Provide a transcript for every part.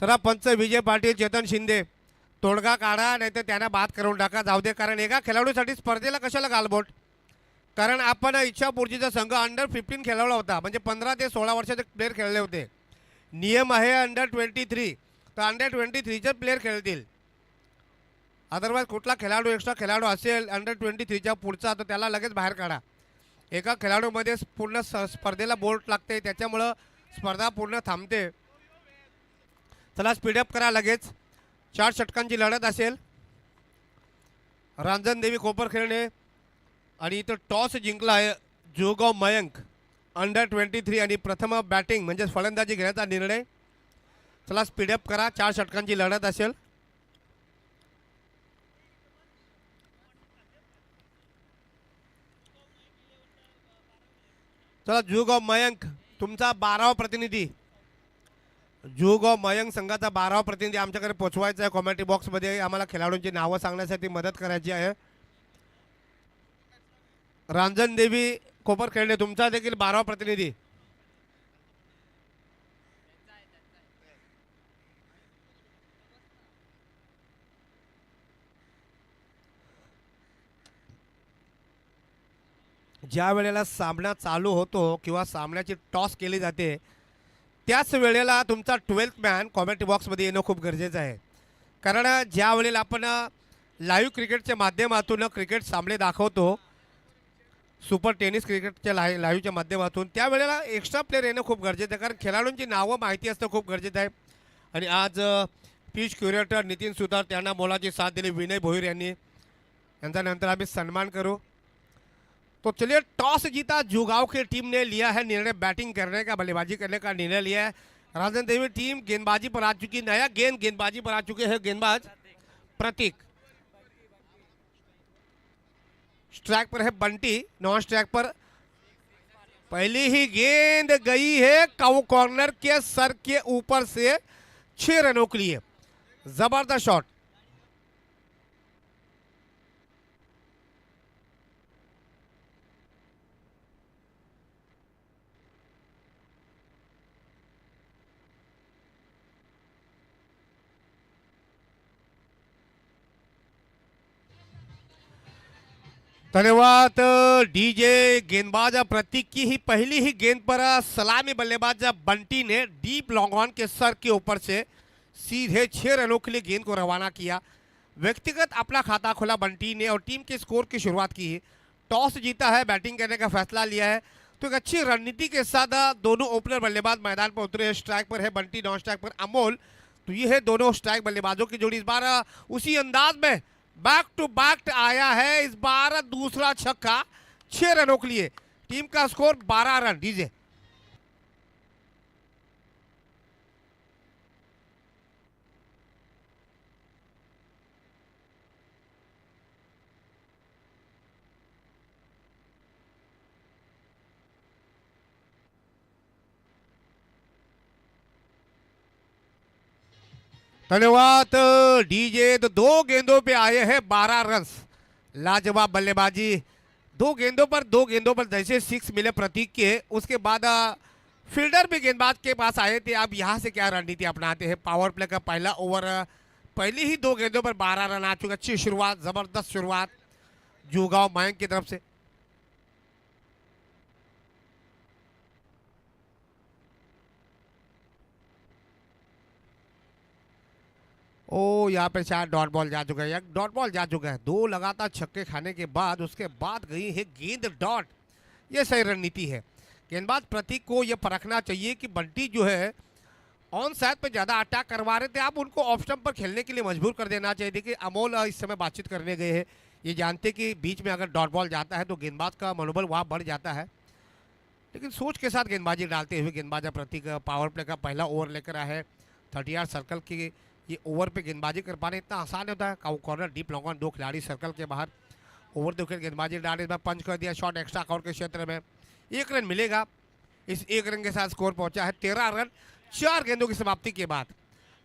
चला पंच विजय पाटील, चेतन शिंदे तोडगा काढा, नाही तर त्यांना बाद करून टाका, जाऊ दे. कारण एका खेळाडूसाठी स्पर्धेला कशाला गालबोट. कारण आपण इच्छापूर्तीचा संघ अंडर-15 खेळवला होता, म्हणजे 15 ते 16 वर्षाचे प्लेयर खेळले होते. नियम आहे अंडर-23, तर अंडर-23चे प्लेयर खेळतील. अदरवाईज कुठला खेळाडू एक्स्ट्रा खेळाडू असेल अंडर-23च्या पुढचा, तर त्याला लगेच बाहेर काढा. एका खेळाडूमध्ये पूर्ण स्पर्धेला बोर्ड लागते, त्याच्यामुळं स्पर्धा पूर्ण थांबते. चला स्पीडअप करा लगेच. 4 षटकांची लढत असेल. रांजणदेवी कोपर खेळणे आणि इथं टॉस जिंकला आहे जोगाव मयंक अंडर-23 आणि प्रथम बॅटिंग म्हणजे फलंदाजी घेण्याचा निर्णय. चला स्पीडअप करा. 4 षटकांची लढत असेल. चला जोगाव मयंक तुमचा 12वा प्रतिनिधी, जोगाव मयंक संघाचा 12वा प्रतिनिधी आमच्याकडे पोहोचवायचा आहे. कॉमेंट्री बॉक्समध्ये आम्हाला खेळाडूंची नावं सांगण्यासाठी मदत करायची आहे. रांजणदेवी कोपर खेळणे तुमचा देखील 12वा प्रतिनिधी. ज्या वेळेला सामना चालू होतो किंवा सामन्याची टॉस केली जाते त्याच वेळेला तुमचा 12th मॅन कॉमेंट्री बॉक्समध्ये येणं खूप गरजेचं आहे. कारण ज्या वेळेला आपण लाईव्ह क्रिकेटच्या माध्यमातून क्रिकेट सामने दाखवतो, सुपर टेनिस क्रिकेटच्या लाईव्हच्या माध्यमातून, त्यावेळेला एक्स्ट्रा प्लेयर येणं खूप गरजेचं आहे. कारण खेळाडूंची नावं माहिती असणं खूप गरजेचं आहे. आणि आज पिच क्युरेटर नितीन सुतार त्यांना मोलाची साथ दिली विनय भोईर यांनी, यांचा नंतर आम्ही सन्मान करू. तो चलिए टॉस जीता जुगाव की टीम ने लिया है निर्णय, बैटिंग करने का बल्लेबाजी करने का निर्णय लिया है. रांजणदेवी टीम गेंदबाजी पर आ चुकी, नया गेंदबाजी पर आ चुके हैं गेंदबाज प्रतीक. स्ट्राइक पर है बंटी, नॉन स्ट्राइक पर पहली ही गेंद गई है कॉर्नर के सर के ऊपर से 6 रनों के लिए. जबरदस्त शॉट. धन्यवाद डीजे. गेंदबाज प्रतीक की ही पहली ही गेंद पर सलामी बल्लेबाज बंटी ने डीप लॉन्ग ऑन के सर के ऊपर से सीधे 6 रनों के लिए गेंद को रवाना किया. व्यक्तिगत अपना खाता खोला बंटी ने और टीम के स्कोर की शुरुआत की. टॉस जीता है, बैटिंग करने का फैसला लिया है, तो एक अच्छी रणनीति के साथ दोनों ओपनर बल्लेबाज मैदान पर उतरे. स्ट्राइक पर है बंटी, नॉन स्ट्राइक पर अमोल. तो ये है दोनों स्ट्राइक बल्लेबाजों की जोड़ी. इस बार उसी अंदाज में बैक टू बैक आया है. इस बार दूसरा छक्का 6 रनों के लिए. टीम का स्कोर 12 रन. डीजे धन्यवाद डीजे. तो 2 गेंदों पे आए हैं 12 रन. लाजवाब बल्लेबाजी. 2 गेंदों पर जैसे 6 मिले प्रतीक के, उसके बाद फील्डर भी गेंदबाज के पास आए थे. अब यहाँ से क्या रणनीति अपनाते हैं. पावर प्ले का पहला ओवर, पहली ही 2 गेंदों पर 12 रन आ चुके. अच्छी शुरुआत, जबरदस्त शुरुआत जुगाव मयंक की तरफ से. ओ यहाँ पे शायद डॉट बॉल जा चुका है. एक डॉट बॉल जा चुका है. 2 लगातार छक्के खाने के बाद उसके बाद गई है गेंद डॉट. ये सही रणनीति है. गेंदबाज प्रतीक को ये परखना चाहिए कि बंटी जो है ऑन साइड पे ज़्यादा अटैक करवा रहे थे, आप उनको ऑफ स्टंप पर खेलने के लिए मजबूर कर देना चाहिए. देखिए अमोल इस समय बातचीत करने गए हैं. ये जानते कि बीच में अगर डॉट बॉल जाता है तो गेंदबाज का मनोबल वहाँ बढ़ जाता है, लेकिन सोच के साथ गेंदबाजी डालते हुए गेंदबाज प्रतीक पावर प्ले का पहला ओवर लेकर आए हैं. 30 यार्ड सर्कल की ये ओवर पे गेंदबाजी कर पाना इतना आसान होता है. कॉर्नर डीप लॉन्ग ऑन, 2 खिलाड़ी सर्कल के बाहर ओवर दो गेंदबाजी डाले, पंच कर दिया. शॉट एक्स्ट्रा कवर के क्षेत्र में 1 रन मिलेगा. इस 1 रन के साथ स्कोर पहुंचा है 13 रन 4 गेंदों की समाप्ति के बाद.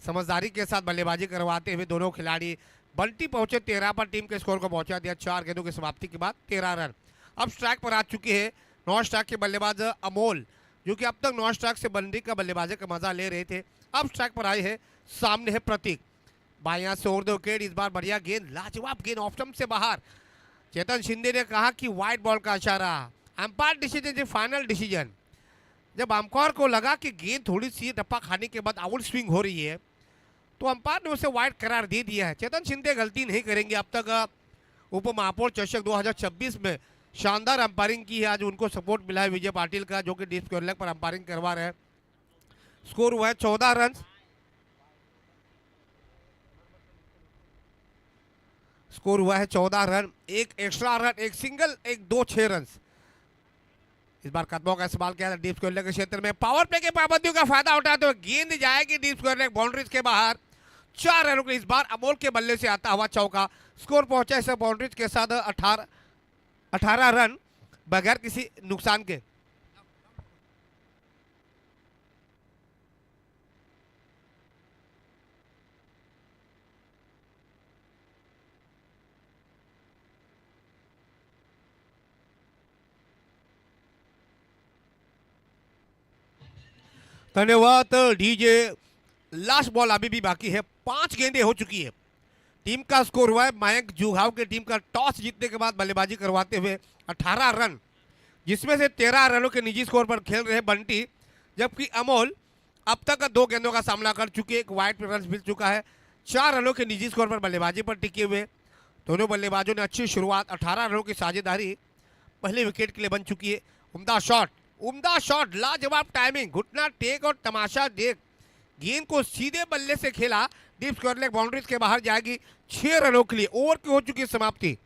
समझदारी के साथ बल्लेबाजी करवाते हुए दोनों खिलाड़ी. बंटी पहुंचे 13 पर, टीम के स्कोर को पहुंचा दिया 4 गेंदों की समाप्ति के बाद 13 रन. अब स्ट्राइक पर आ चुके हैं नॉन स्ट्राइक के बल्लेबाज अमोल, जो कि अब तक नॉन स्ट्राइक से बंटी का बल्लेबाजी का मजा ले रहे थे. अब स्ट्राइक पर आए हैं सामने है प्रतीक, बायां से ओवर द विकेट, इस बार बढ़िया गेंद, लाजवाब गेंद ऑफ स्टंप से बाहर। चेतन शिंदे ने कहा कि वाइड बॉल का इशारा, अंपायर डिसीजन फाइनल डिसीजन। जब अंपायर को लगा कि गेंद थोड़ी सी टप्पा खाने के बाद आउट स्विंग हो रही है तो अंपायर ने उसे वाइड करार दे दिया है। चेतन शिंदे गलती नहीं करेंगे। अब तक उप महापौर चषक 2026 में शानदार अंपायरिंग की है। आज उनको सपोर्ट मिला है विजय पाटिल का, जो कि डीप स्क्वायर लेग पर अंपायरिंग करवा रहे हैं। स्कोर हुआ है 14 रन। स्कोर हुआ है 14 रन, एक एक्स्ट्रा रन, एक सिंगल, एक 2-6 रन। इस बार कदमों का इस्तेमाल किया था डीप स्क्वायर लेग के क्षेत्र में। पावर प्ले के पाबंदियों का फायदा उठाते हुए गेंद जाएगी डीप स्क्वायर लेग बाउंड्रीज के बाहर। 4 रनों के इस बार अमोल के बल्ले से आता हुआ चौका। स्कोर पहुंचा इस बाउंड्रीज के साथ 18 रन बगैर किसी नुकसान के। धन्यवाद डीजे। लास्ट बॉल अभी भी बाकी है, 5 गेंदें हो चुकी है। टीम का स्कोर हुआ है मयंक जुहाव के टीम का टॉस जीतने के बाद बल्लेबाजी करवाते हुए 18 रन, जिसमें से 13 रनों के निजी स्कोर पर खेल रहे बंटी, जबकि अमोल अब तक 2 गेंदों का सामना कर चुके, एक वाइड रन मिल चुका है। 4 रनों के निजी स्कोर पर बल्लेबाजी पर टिके हुए दोनों बल्लेबाजों ने अच्छी शुरुआत। 18 रनों की साझेदारी पहले विकेट के लिए बन चुकी है। उम्दा शॉट, लाजवाब टाइमिंग, घुटना टेक और तमाशा देख गेंद को सीधे बल्ले से खेला, डीप स्क्वायर लेग बाउंड्रीज के बाहर जाएगी। 6 रनों के लिए ओवर की हो चुकी है समाप्ति।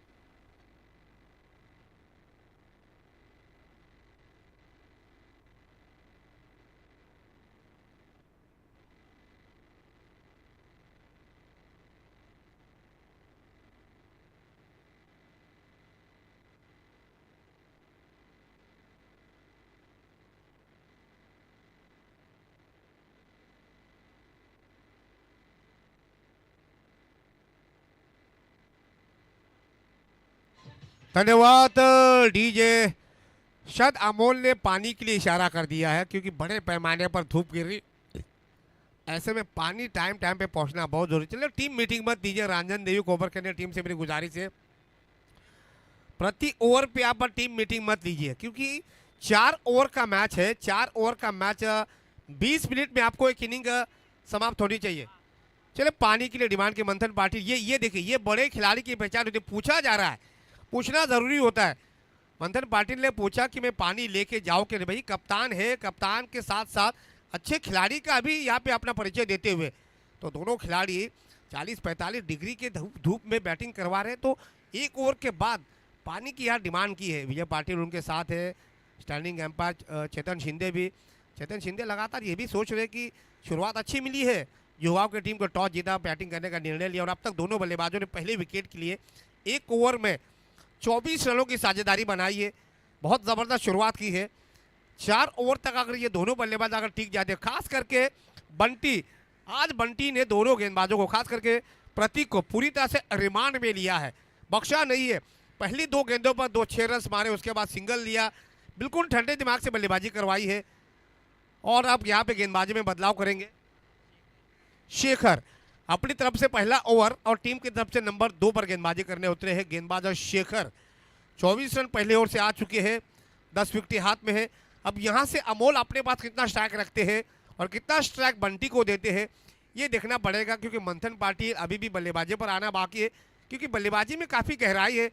धन्यवाद डीजे। शायद अमोल ने पानी के लिए इशारा कर दिया है, क्योंकि बड़े पैमाने पर धूप गिर रही, ऐसे में पानी टाइम पे पहुंचना बहुत जरूरी। चलिए टीम मीटिंग मत दीजिए। रंजन देवी कोबर करने टीम से मेरी गुजारिश है, प्रति ओवर पे आप टीम मीटिंग मत लीजिए, क्योंकि 4 ओवर का मैच है। 4 ओवर का मैच 20 मिनट में आपको एक इनिंग समाप्त होनी चाहिए। चलिए पानी के लिए डिमांड की मंथन पाटिल, ये देखिए, ये बड़े खिलाड़ी की पहचान होती है। पूछा जा रहा है, पूछना जरूरी होता है। मंथन पाटिल ने पूछा कि मैं पानी लेके जाऊं कि नहीं। भाई कप्तान है, कप्तान के साथ साथ अच्छे खिलाड़ी का भी यहाँ पे अपना परिचय देते हुए, तो दोनों खिलाड़ी 40-45 डिग्री के धूप में बैटिंग करवा रहे हैं, तो 1 ओवर के बाद पानी की यहाँ डिमांड की है। विजय पाटिल उनके साथ है, स्टैंडिंग एम्पायर चेतन शिंदे भी। चेतन शिंदे लगातार ये भी सोच रहे कि शुरुआत अच्छी मिली है, युवाओं की टीम को टॉस जीता, बैटिंग करने का निर्णय लिया, और अब तक दोनों बल्लेबाजों ने पहले विकेट के लिए 1 ओवर में 24 रनों की साझेदारी बनाई है। बहुत ज़बरदस्त शुरुआत की है। 4 ओवर तक अगर ये दोनों बल्लेबाज अगर टिक जाते, खास करके बंटी, आज बंटी ने दोनों गेंदबाजों को, खास करके प्रतीक को पूरी तरह से रिमांड में लिया है, बख्शा नहीं है। पहली 2 गेंदों पर 2-6 रन मारे, उसके बाद सिंगल लिया, बिल्कुल ठंडे दिमाग से बल्लेबाजी करवाई है। और अब यहाँ पे गेंदबाजी में बदलाव करेंगे। शेखर अपनी तरफ से पहला ओवर और टीम की तरफ से नंबर 2 पर गेंदबाजी करने उतरे हैं गेंदबाज शेखर। 24 रन पहले ओवर से आ चुके हैं, 10 विकेट हाथ में है। अब यहाँ से अमोल अपने पास कितना स्ट्राइक रखते हैं और कितना स्ट्राइक बंटी को देते हैं, ये देखना पड़ेगा, क्योंकि मंथन पाटिल अभी भी बल्लेबाजी पर आना बाकी है, क्योंकि बल्लेबाजी में काफ़ी गहराई है।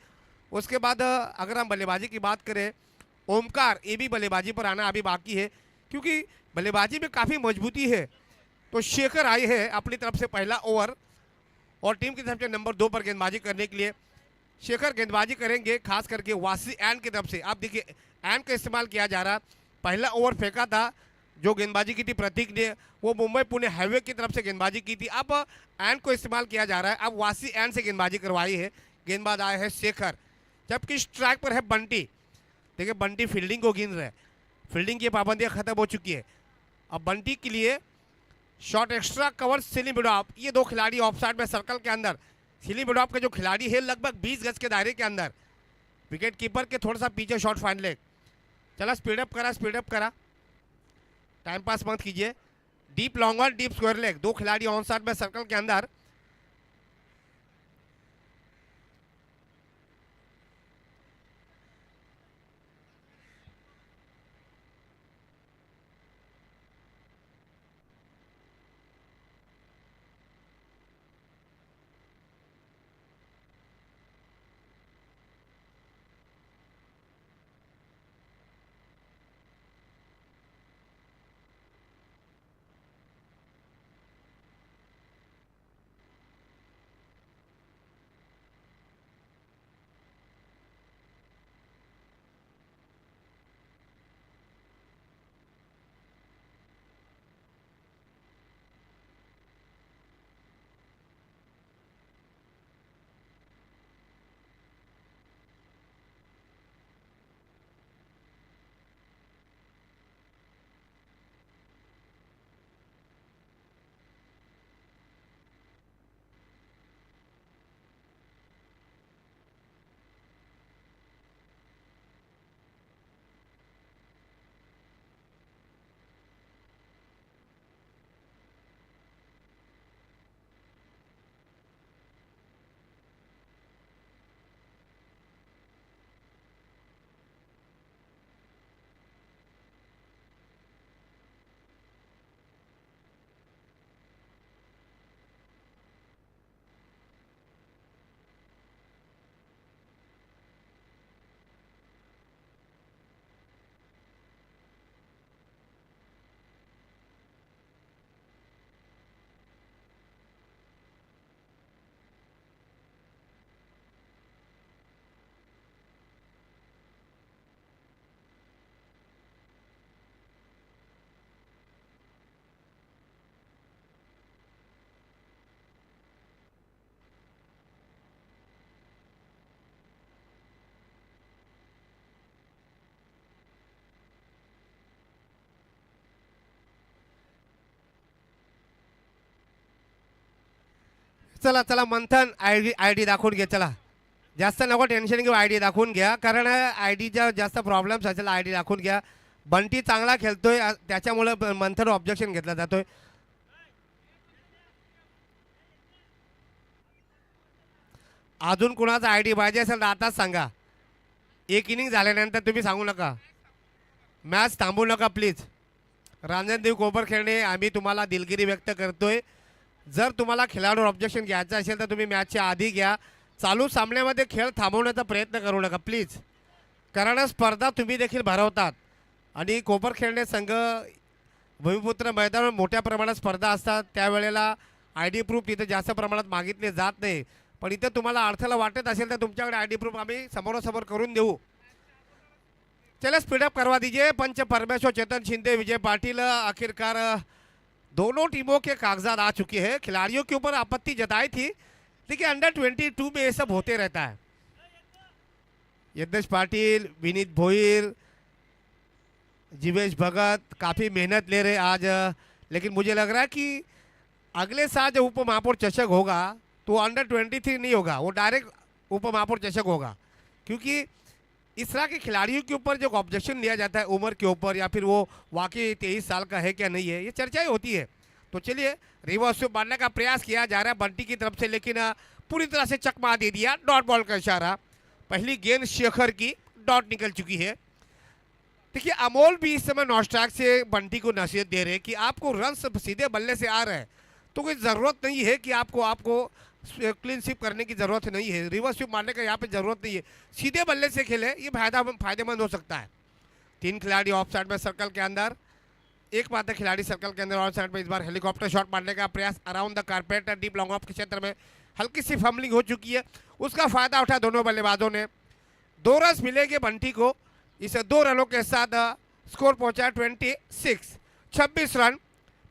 उसके बाद अगर हम बल्लेबाजी की बात करें, ओमकार, ये भी बल्लेबाजी पर आना अभी बाकी है, क्योंकि बल्लेबाजी में काफ़ी मजबूती है। तो शेखर आए हैं अपनी तरफ से पहला ओवर और टीम की तरफ से नंबर 2 पर गेंदबाजी करने के लिए। शेखर गेंदबाजी करेंगे, खास करके वासी एन की तरफ से। आप देखिए एन का इस्तेमाल किया जा रहा। पहला ओवर फेंका था, जो गेंदबाजी की थी प्रतीक ने, वो मुंबई पुणे हाईवे की तरफ से गेंदबाजी की थी। अब एन को इस्तेमाल किया जा रहा है। अब वासी एन से गेंदबाजी करवाई है, गेंदबाज आए हैं शेखर, जबकि स्ट्राइक पर है बंटी। देखिए बंटी फील्डिंग को गिन रहे हैं, फील्डिंग की पाबंदियाँ खत्म हो चुकी है। अब बंटी के लिए शॉट एक्स्ट्रा कवर सिली बिडॉप, ये 2 खिलाड़ी ऑफसाइड में सर्कल के अंदर। सिली बिडॉप के जो खिलाड़ी है लगभग 20 गज के दायरे के अंदर, विकेट कीपर के थोड़ा सा पीछे शॉट फाइन लेग। चला स्पीडअप करा, टाइम पास मत कीजिए। Deep long on deep square leg, दो खिलाड़ी ऑन साइड में सर्कल के अंदर। चला चला मंथन आयडी दाखवून घे. चला जास्त नको टेन्शन घेऊ, आयडी दाखवून घ्या, कारण आयडीच्या जास्त प्रॉब्लेम्स असेल. आयडी दाखवून घ्या. बंटी चांगला खेळतोय त्याच्यामुळे मंथन ऑब्जेक्शन घेतला जातोय. अजून कुणाचा आयडी पाहिजे असेल तर आताच सांगा. एक इनिंग झाल्यानंतर तुम्ही सांगू नका. मॅच थांबवू नका प्लीज. रांजणदेव कोपरखेरणे आम्ही तुम्हाला दिलगिरी व्यक्त करतोय. जर तुम्हाला खेळाडूवर ऑब्जेक्शन घ्यायचं असेल तर तुम्ही मॅचच्या आधी घ्या. चालू सामन्यामध्ये खेळ थांबवण्याचा प्रयत्न करू नका प्लीज, कारण स्पर्धा तुम्ही देखील भरवतात आणि कोपरखेरणे संघ भूमिपुत्र मैदानावर मोठ्या प्रमाणात स्पर्धा असतात. त्यावेळेला आय डी प्रूफ इथं जास्त प्रमाणात मागितले जात नाही. पण इथं तुम्हाला अडथळा वाटत असेल तर तुमच्याकडे आय डी प्रूफ आम्ही समोरासमोर करून देऊ. चला स्पीडअप करवा दीजिए. पंच परमेश्वर, चेतन शिंदे, विजय पाटिल, आखिरकार दोनों टीमों के कागजात आ चुके हैं. खिलाड़ियों के ऊपर आपत्ति जताई थी. देखिए अंडर 22 में ये सब होते रहता है. यज्ञेश पाटिल, विनीत भोईर, जीवेश भगत काफ़ी मेहनत ले रहे आज. लेकिन मुझे लग रहा है कि अगले साल जब उप महापौर चषक होगा तो अंडर 23 नहीं होगा, वो डायरेक्ट उप महापौर चषक होगा. क्योंकि इस तरह के खिलाड़ियों के ऊपर जो ऑब्जेक्शन लिया जाता है उम्र के ऊपर, या फिर वो वाकई 23 साल का है क्या नहीं है, ये चर्चाएं होती है. तो चलिए रिवर्स स्वीप मारने का प्रयास किया जा रहा है बंटी की तरफ से, लेकिन पूरी तरह से चकमा दे दिया. डॉट बॉल का इशारा. पहली गेंद शेखर की डॉट निकल चुकी है. देखिए अमोल भी इस समय नॉस्ट्रैक से बंटी को नसीहत दे रहे हैं कि आपको रन सीधे बल्ले से आ रहे हैं तो कोई ज़रूरत नहीं है कि आपको क्लीन स्वीप करने की ज़रूरत नहीं है. रिवर्स स्वीप मारने का यहाँ पे ज़रूरत नहीं है. सीधे बल्ले से खेले, ये फायदेमंद हो सकता है. 3 खिलाड़ी ऑफ साइड में सर्कल के अंदर, एक मात्र खिलाड़ी सर्कल के अंदर ऑफ साइड में. इस बार हेलीकॉप्टर शॉट मारने का प्रयास around the carpet deep long off के क्षेत्र में हल्की सी फम्बलिंग हो चुकी है. उसका फायदा उठा दोनों बल्लेबाजों ने. 2 रन मिलेंगे बंटी को. इसे 2 रनों के साथ स्कोर पहुंचा 26 रन.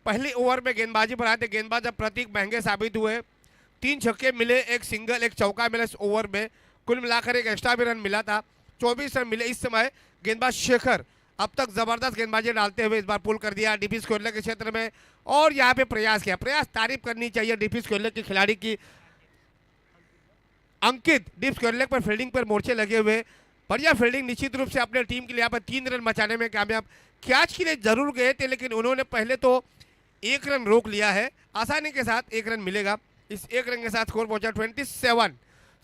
पहली ओवर में गेंदबाजी पर आए थे गेंदबाज प्रतीक महंगे साबित हुए. 3 छक्के मिले, 1 सिंगल, 1 चौका मिला इस ओवर में. कुल मिलाकर 1 एक्स्ट्रा भी रन मिला था. 24 रन मिले. इस समय गेंदबाज शेखर अब तक जबरदस्त गेंदबाजी डालते हुए इस बार पुल कर दिया डीपी स्क्वेयर के क्षेत्र में, और यहाँ पे प्रयास किया. तारीफ करनी चाहिए डीपी स्क्वेयर के खिलाड़ी की. अंकित डीप स्क्वेयर पर फील्डिंग पर मोर्चे लगे हुए, बढ़िया फील्डिंग. निश्चित रूप से अपने टीम के लिए यहाँ पर 3 रन बचाने में कामयाब. कैच के लिए जरूर गए थे लेकिन उन्होंने पहले तो एक रन रोक लिया है, आसानी के साथ एक रन मिलेगा। इस एक रन के साथ स्कोर पहुंचा 27।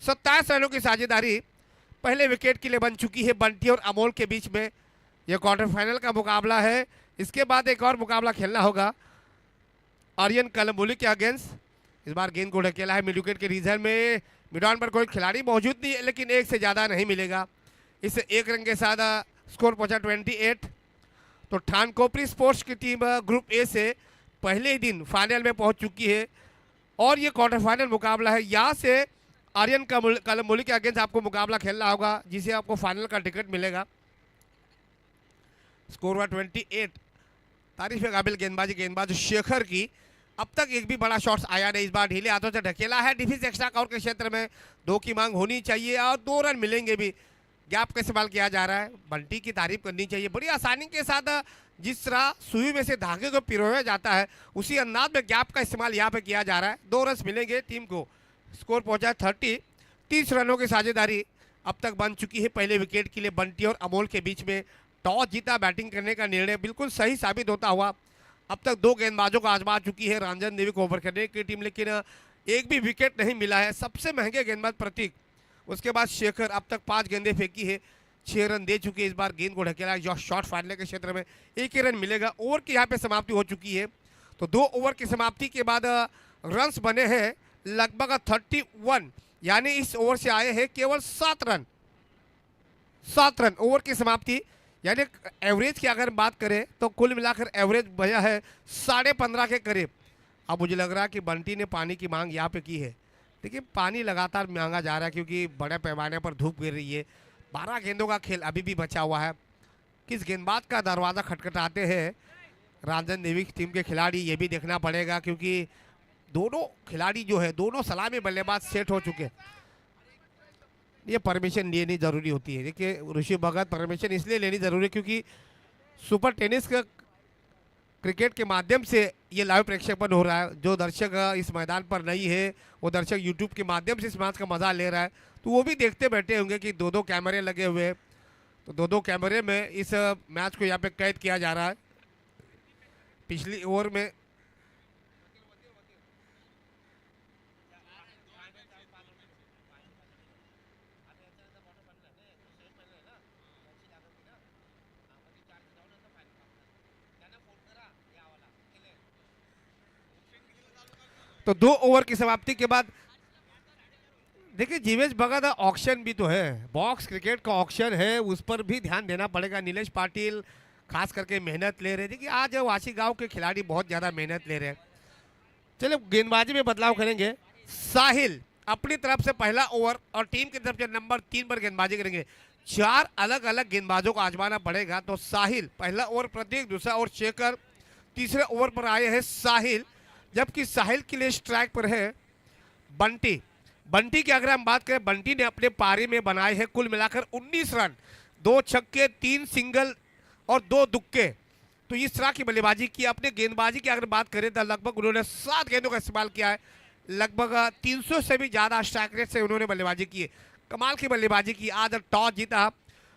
27 रनों की साझेदारी पहले विकेट के लिए बन चुकी है बंटी और अमोल के बीच में। यह क्वार्टर फाइनल का मुकाबला है। इसके बाद एक और मुकाबला खेलना होगा आर्यन कलम्बुली के अगेंस्ट। इस बार गेंद को ढकेला है मिड विकेट के रीजन में। मिडॉन पर कोई खिलाड़ी मौजूद नहीं है, लेकिन एक से ज़्यादा नहीं मिलेगा। इस एक रन के साथ स्कोर पहुंचा 28। तो ठानकोपरी स्पोर्ट्स की टीम ग्रुप ए से पहले ही दिन फाइनल में पहुंच चुकी है और ये क्वार्टर फाइनल मुकाबला है। यहाँ से आर्यन कलम्बुली के अगेंस्ट आपको मुकाबला खेलना होगा, जिसे आपको फाइनल का टिकट मिलेगा। स्कोर हुआ 28। तारीफ काबिल गेंदबाज शेखर की। अब तक एक भी बड़ा शॉट्स आया नहीं। इस बार ढीले हाथों से ढकेला है डिफेंस एक्स्ट्रा कवर के क्षेत्र में। 2 की मांग होनी चाहिए और 2 रन मिलेंगे भी। गैप का इस्तेमाल किया जा रहा है। बंटी की तारीफ करनी चाहिए, बड़ी आसानी के साथ जिस तरह सुई में से धागे को पिरोया जाता है उसी अंदाज में गैप का इस्तेमाल यहाँ पे किया जा रहा है। 2 रन मिलेंगे टीम को। स्कोर पहुंचा 30। 30 रनों की साझेदारी अब तक बन चुकी है पहले विकेट के लिए बंटी और अमोल के बीच में। टॉस जीता बैटिंग करने का निर्णय बिल्कुल सही साबित होता हुआ अब तक 2 गेंदबाजों को आजमा चुकी है रंजन देवी को ओवर करने की टीम, लेकिन एक भी विकेट नहीं मिला है। सबसे महंगे गेंदबाज प्रतीक, उसके बाद शेखर अब तक 5 गेंदें फेंकी है, 6 रन दे चुके हैं। इस बार गेंद को ढकेला जो शॉट फाड़ने के क्षेत्र में 1 ही रन मिलेगा। ओवर की यहाँ पे समाप्ति हो चुकी है। तो 2 ओवर की समाप्ति के बाद रन्स बने हैं लगभग 31, यानी इस ओवर से आए हैं केवल 7 रन। 7 रन ओवर की समाप्ति, यानी एवरेज की अगर बात करें तो कुल मिलाकर एवरेज बया है 15.5 के करीब। अब मुझे लग रहा है कि बंटी ने पानी की मांग यहाँ पे की है। देखिए पानी लगातार मांगा जा रहा है क्योंकि बड़े पैमाने पर धूप गिर रही है। 12 गेंदों का खेल अभी भी बचा हुआ है। किस गेंदबाज का दरवाज़ा खटखटाते हैं रंजन देवी की टीम के खिलाड़ी, ये भी देखना पड़ेगा क्योंकि दोनों खिलाड़ी जो है दोनों सलामी बल्लेबाज सेट हो चुके हैं। ये परमिशन लेनी ज़रूरी होती है। देखिए ऋषि भगत, परमिशन इसलिए लेनी ज़रूरी है क्योंकि सुपर टेनिस का क्रिकेट के माध्यम से ये लाइव प्रेक्षेपण हो रहा है। जो दर्शक इस मैदान पर नहीं है वो दर्शक यूट्यूब के माध्यम से इस मैच का मज़ा ले रहा है, तो वो भी देखते बैठे होंगे कि 2-2 कैमरे लगे हुए हैं। तो 2-2 कैमरे में इस मैच को यहाँ पे कैद किया जा रहा है। पिछली ओवर में तो 2 ओवर की समाप्ति के बाद देखिए जीवेश भगत ऑक्शन भी तो है, बॉक्स क्रिकेट का ऑक्शन है, उस पर भी ध्यान देना पड़ेगा। नीलेश पाटिल खास करके मेहनत ले रहे हैं। देखिए आज वाशी गांव के खिलाड़ी बहुत ज़्यादा मेहनत ले रहे हैं। चलो गेंदबाजी में बदलाव करेंगे। साहिल अपनी तरफ से पहला ओवर और टीम की तरफ से नंबर 3 पर गेंदबाजी करेंगे। 4 अलग अलग गेंदबाजों को आजमाना पड़ेगा। तो साहिल पहला ओवर, प्रतीक दूसरा ओवर, शेखर तीसरे ओवर पर आए हैं साहिल, जबकि साहिल के लिए स्ट्राइक पर है बंटी। बंटी की अगर हम बात करें, बंटी ने अपने पारी में बनाए हैं कुल मिलाकर 19 रन, 2 छक्के, 3 सिंगल और 2 दुक्के। तो इस तरह की बल्लेबाजी की। अपने गेंदबाजी की अगर बात करें तो लगभग उन्होंने 7 गेंदों का इस्तेमाल किया है। लगभग 300 से भी ज़्यादा स्ट्राइक रेट से उन्होंने बल्लेबाजी की है। कमाल की बल्लेबाजी की। आज टॉस जीता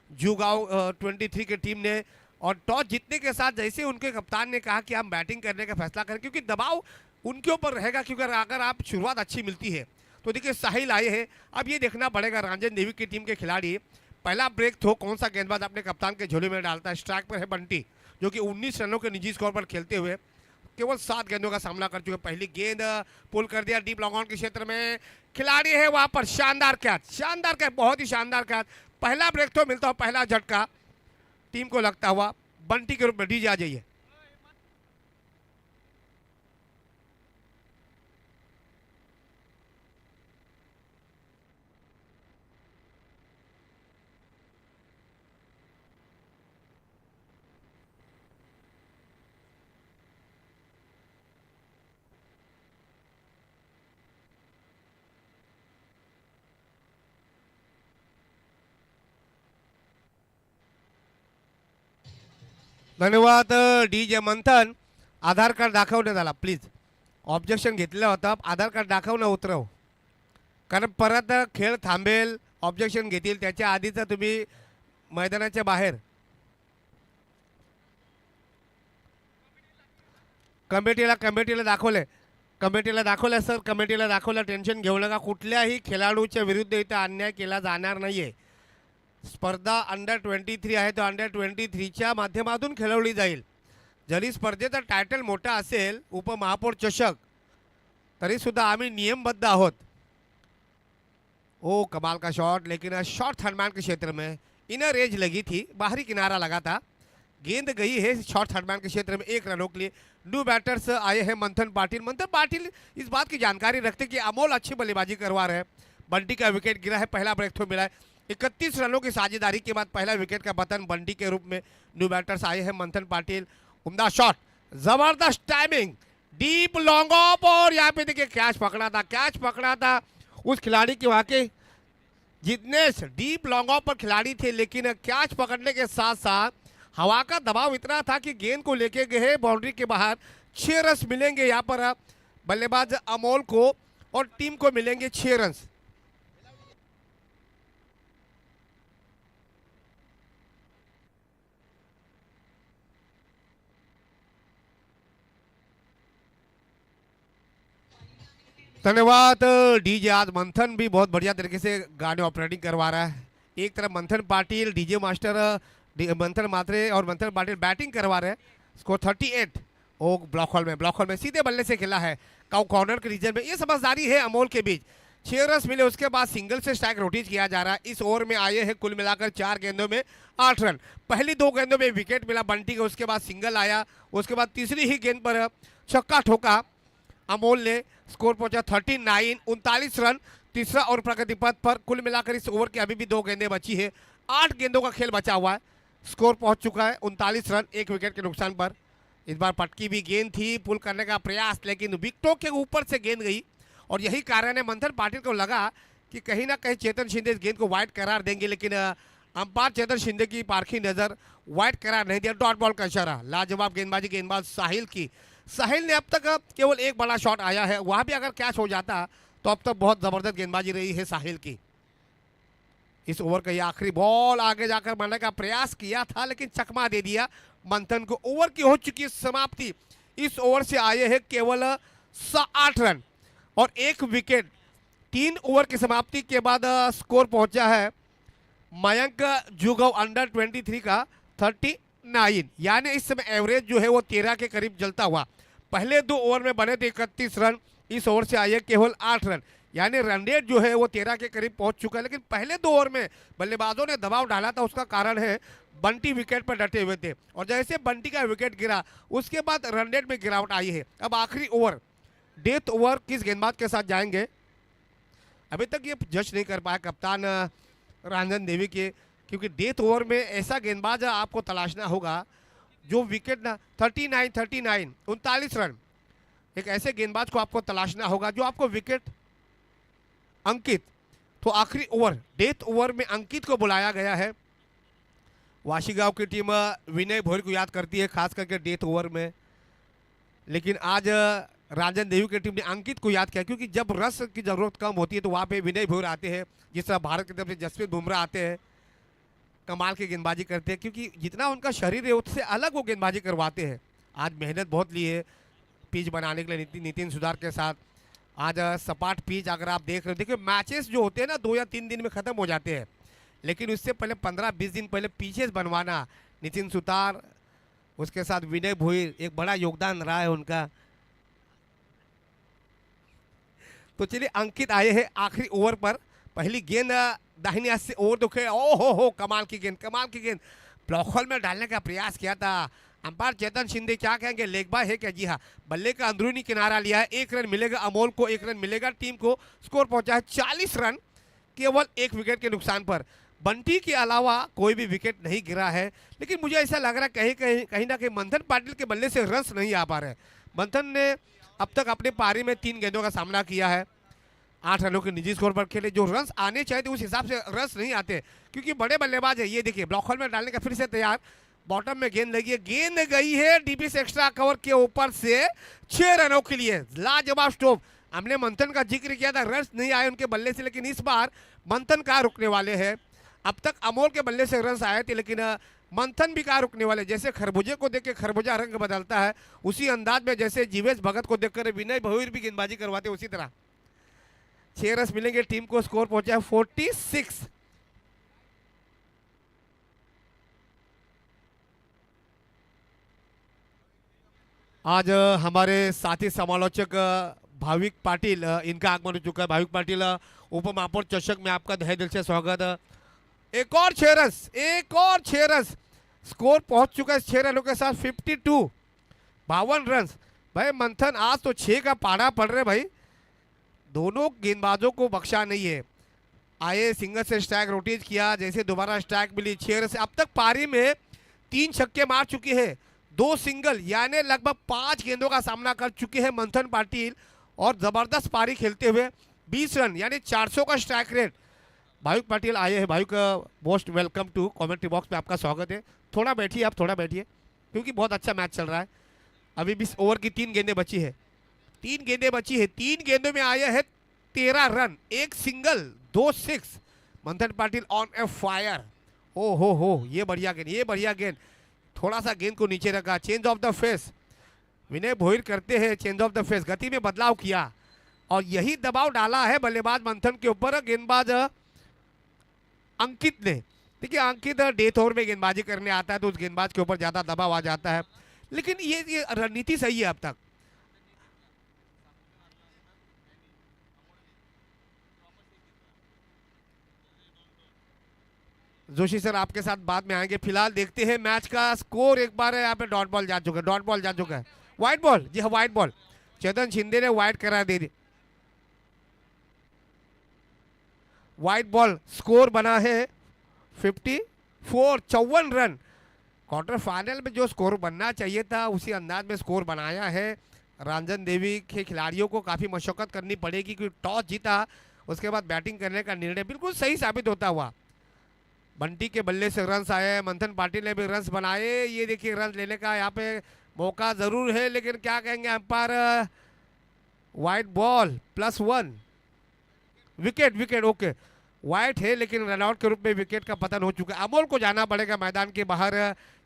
जुगांव 23 की टीम ने, और टॉस जीतने के साथ जैसे उनके कप्तान ने कहा कि हम बैटिंग करने का फैसला करें क्योंकि दबाव उनके ऊपर रहेगा, क्योंकि अगर आप शुरुआत अच्छी मिलती है तो देखिए साहिल आए हैं। अब ये देखना पड़ेगा रंजन देवी की टीम के खिलाड़ी पहला ब्रेक थ्रो कौन सा गेंदबाज अपने कप्तान के झोले में डालता है। स्ट्राइक पर है बंटी जो कि 19 रनों के निजी स्कोर पर खेलते हुए केवल 7 गेंदों का सामना कर चुके। पहली गेंद पुल कर दिया डीप लॉन्ग ऑन के क्षेत्र में, खिलाड़ी है वहां पर। शानदार कैच, शानदार कैच, बहुत ही शानदार कैच। पहला ब्रेक थ्रो मिलता हुआ, पहला झटका टीम को लगता हुआ। बंटी के रूप में डीजे आ जाइए। धन्यवाद डीजे मंथन. आधार कार्ड दाखवण्यात आला प्लीज. ऑब्जेक्शन घेतलं होतं, आधार कार्ड दाखव ना उतरव, कारण परत खेळ थांबेल. ऑब्जेक्शन घेतील त्याच्या आधीच तुम्ही मैदानाच्या बाहेर. कमिटीला दाखवलंय सर, कमिटीला दाखवलं. टेन्शन घेऊ नका. कुठल्याही खेळाडूच्या विरुद्ध इथं अन्याय केला जाणार नाहीये. स्पर्धा अंडर-23 आहे, तो अंडर-23च्या माध्यमातून खेळवली जाईल. जरी स्पर्धेचा टायटल मोठा असेल, उपमहापौर चषक, तरी सुद्धा आम्ही नियमबद्ध आहोत. ओ कमाल का शॉट, लेकिन शॉट थर्डमैन के क्षेत्र में इनर एज लगी थी, बाहरी किनारा लगा था. गेंद गई है शॉट थर्डमैन के क्षेत्र में 1 रनों के लिए. न्यू बैटर्स आए हैं मंथन पाटिल इस बात की जानकारी रखते कि अमोल अच्छी बल्लेबाजी करवा रहे हैं. बंटी का विकेट गिरा है, पहला ब्रेक थ्रो मिला है. 31 रनों की साझेदारी के बाद पहला विकेट का पतन बंटी के रूप में. न्यू बैटर्स आए हैं मंथन पाटिल. उम्दा शॉट, जबरदस्त टाइमिंग, डीप लॉन्ग ऑफ, और यहाँ पे देखिए कैच पकड़ा था उस खिलाड़ी की. वाकई जितनेश डीप लॉन्ग ऑफ पर खिलाड़ी थे, लेकिन कैच पकड़ने के साथ साथ हवा का दबाव इतना था कि गेंद को लेके गए बाउंड्री के बाहर. 6 रन मिलेंगे यहाँ पर बल्लेबाज अमोल को, और टीम को मिलेंगे 6 रन. धन्यवाद डीजे. आज मंथन भी बहुत बढ़िया तरीके से गाने ऑपरेटिंग करवा रहा है. एक तरफ मंथन पाटिल, डीजे मास्टर मंथन मात्रे और मंथन पाटिल बैटिंग करवा रहे हैं. स्कोर 38. ओ ब्लॉक हॉल में सीधे बल्ले से खेला है कॉर्नर के रीजन में. ये समझदारी है अमोल के बीच. 6 रन मिले, उसके बाद सिंगल से स्ट्राइक रोटेट किया जा रहा है. इस ओवर में आए हैं कुल मिलाकर 4 गेंदों में 8 रन. पहली 2 गेंदों में विकेट मिला बंटी को, उसके बाद सिंगल आया. उसके बाद तीसरी ही गेंद पर छक्का ठोका अमोल ने. स्कोर पहुंचा 39, 39 रन. तीसरा और प्रगति पथ पर. कुल मिलाकर इस ओवर की अभी भी 2 गेंदें बची है. 8 गेंदों का खेल बचा हुआ है. स्कोर पहुंच चुका है 39 रन, 1 विकेट के नुकसान पर. इस बार पटकी भी गेंद थी, पुल करने का प्रयास, लेकिन विकेटों के ऊपर से गेंद गई. और यही कारण है मंथन पाटिल को लगा कि कहीं ना कहीं चेतन शिंदे इस गेंद को वाइड करार देंगे, लेकिन अंपायर चेतन शिंदे की पारखी नजर वाइड करार नहीं दिया. डॉट बॉल का इशारा. लाजवाब गेंदबाज साहिल की. साहिल ने अब तक केवल एक बड़ा शॉट आया है, वहां भी अगर कैच हो जाता तो अब तक बहुत जबरदस्त गेंदबाजी रही है साहिल की. इस ओवर का ये आखिरी बॉल, आगे जाकर मारने का प्रयास किया था, लेकिन चकमा दे दिया मंथन को. ओवर की हो चुकी है समाप्ति. इस ओवर से आए हैं केवल 8 रन और 1 विकेट. 3 ओवर की समाप्ति के बाद स्कोर पहुंचा है मयंक जुगव अंडर-23 का 39. यानी इस समय एवरेज जो है वो 13 के करीब जलता हुआ. पहले 2 ओवर में बने थे 31 रन, इस ओवर से आए केवल 8 रन. यानी रन रेट जो है वो 13 के करीब पहुंच चुका है. लेकिन पहले 2 ओवर में बल्लेबाजों ने दबाव डाला था, उसका कारण है बंटी विकेट पर डटे हुए थे, और जैसे बंटी का विकेट गिरा उसके बाद रन रेट में गिरावट आई है. अब आखिरी ओवर, डेथ ओवर किस गेंदबाज के साथ जाएंगे, अभी तक ये जज नहीं कर पाया कप्तान रंजन देवी के, क्योंकि डेथ ओवर में ऐसा गेंदबाज आपको तलाशना होगा जो विकेट ना 39 39 रन. एक ऐसे गेंदबाज को आपको तलाशना होगा जो आपको विकेट. अंकित, तो आखिरी ओवर डेथ ओवर में अंकित को बुलाया गया है. वाशीगांव की टीम विनय भोर को याद करती है खास करके डेथ ओवर में, लेकिन आज राजन देवी की टीम ने अंकित को याद किया, क्योंकि जब रस की जरूरत कम होती है तो वहाँ पे विनय भोर आते हैं. जिस तरह भारत की तरफ से जसप्रीत बुमराह आते हैं, कमाल की गेंदबाजी करते हैं, क्योंकि जितना उनका शरीर है उससे अलग वो गेंदबाजी करवाते हैं. आज मेहनत बहुत ली है पिच बनाने के लिए नितिन सुधार के साथ. आज सपाट पिच अगर आप देख रहे हो, देखिए मैचेस जो होते हैं ना 2 या 3 दिन में ख़त्म हो जाते हैं, लेकिन उससे पहले 15-20 दिन पहले पिचेस बनवाना, नितिन सुतार उसके साथ विनय भोईर, एक बड़ा योगदान रहा है उनका. तो चलिए अंकित आए हैं आखिरी ओवर पर. पहली गेंद दाहिने हाथ से ओवर दुखे. ओ हो कमाल की गेंद ब्लॉक होल में डालने का प्रयास किया था. अंपायर चेतन शिंदे क्या कहेंगे, लेग बाय है क्या? जी हाँ, बल्ले का अंदरूनी किनारा लिया है. 1 रन मिलेगा अमोल को, 1 रन मिलेगा टीम को. स्कोर पहुंचा है 40 रन, केवल 1 विकेट के नुकसान पर. बंटी के अलावा कोई भी विकेट नहीं गिरा है, लेकिन मुझे ऐसा लग रहा है कहीं ना कहीं मंथन पाटिल के बल्ले से रन्स नहीं आ पा रहे. मंथन ने अब तक अपने पारी में 3 गेंदों का सामना किया है, 8 रनों के निजी स्कोर पर खेले. जो रन्स आने चाहिए थे उस हिसाब से रन्स नहीं आते, क्योंकि बड़े बल्लेबाज है. ये देखिए ब्लॉक होल में डालने का फिर से तैयार. बॉटम में गेंद लगी है, गेंद गई है डीपी से एक्स्ट्रा कवर के ऊपर से 6 रनों के लिए. लाजवाब स्टॉप. हमने मंथन का जिक्र किया था, रन्स नहीं आए उनके बल्ले से, लेकिन इस बार मंथन कहाँ रुकने वाले हैं. अब तक अमोल के बल्ले से रन्स आए थे, लेकिन मंथन भी कहाँ रुकने वाले। जैसे खरबूजे को देख के खरबूजा रंग बदलता है, उसी अंदाज में जैसे जीवेश भगत को देखकर विनय भोईर भी गेंदबाजी करवाते, उसी तरह 6 रन मिलेंगे टीम को। स्कोर पहुंचा है 46। आज हमारे साथी समालोचक भाविक पाटिल, इनका आगमन हो चुका है। भाविक पाटिल, उप महापौर चषक में आपका तहे दिल से स्वागत। एक और 6 रन, एक और 6 रन, स्कोर पहुंच चुका है 6 रनों के साथ 52, 52 रन। भाई मंथन आज तो 6 का पारा पड़ रहे भाई, दोनों गेंदबाजों को बख्शा नहीं है। आए सिंगल से स्ट्राइक रोटेट किया, जैसे दोबारा स्ट्राइक मिली 6 रन से। अब तक पारी में 3 छक्के मार चुके हैं, 2 सिंगल, यानी लगभग 5 गेंदों का सामना कर चुके हैं मंथन पाटिल, और जबरदस्त पारी खेलते हुए 20 रन यानी 400 का स्ट्राइक रेट। भाविक पाटिल आए हैं। Bhavik, most welcome to commentary box में आपका स्वागत है। थोड़ा बैठिए, आप थोड़ा बैठिए, क्योंकि बहुत अच्छा मैच चल रहा है। अभी 20 ओवर की 3 गेंदें बची है, 3 गेंदें बची है। 3 गेंदों में आया है 13 रन, 1 सिंगल, 2 सिक्स। मंथन पाटिल ऑन ए फायर। ओ हो, ये बढ़िया गेंद, ये बढ़िया गेंद। थोड़ा सा गेंद को नीचे रखा, चेंज ऑफ द फेस। विनय भोईर करते हैं चेंज ऑफ द फेस, गति में बदलाव किया, और यही दबाव डाला है बल्लेबाज मंथन के ऊपर गेंदबाज अंकित ने। देखिए अंकित डेथ ओवर में गेंदबाजी करने आता है, तो उस गेंदबाज के ऊपर ज्यादा दबाव आ जाता है, लेकिन ये रणनीति सही है अब तक। जोशी सर आपके साथ बाद में आएंगे, फिलहाल देखते हैं मैच का स्कोर। एक बार यहाँ पे डॉट बॉल जा चुका है, डॉट बॉल जा चुका है, व्हाइट बॉल, जी हाँ व्हाइट बॉल। चेतन शिंदे ने व्हाइट करा दे दी, व्हाइट बॉल। स्कोर बना है 54, 54 रन। क्वार्टर फाइनल में जो स्कोर बनना चाहिए था, उसी अंदाज में स्कोर बनाया है। रंजन देवी के खिलाड़ियों को काफ़ी मशक्कत करनी पड़ेगी, क्योंकि टॉस जीता, उसके बाद बैटिंग करने का निर्णय बिल्कुल सही साबित होता हुआ। बंटी के बल्ले से रन्स आए, मंथन पाटिल ने भी रन्स बनाए। ये देखिए रन लेने का यहाँ पे मौका ज़रूर है, लेकिन क्या कहेंगे umpire, white ball +1, wicket, wicket, okay white है, लेकिन रनआउट के रूप में विकेट का पतन हो चुका है। अमोल को जाना पड़ेगा मैदान के बाहर,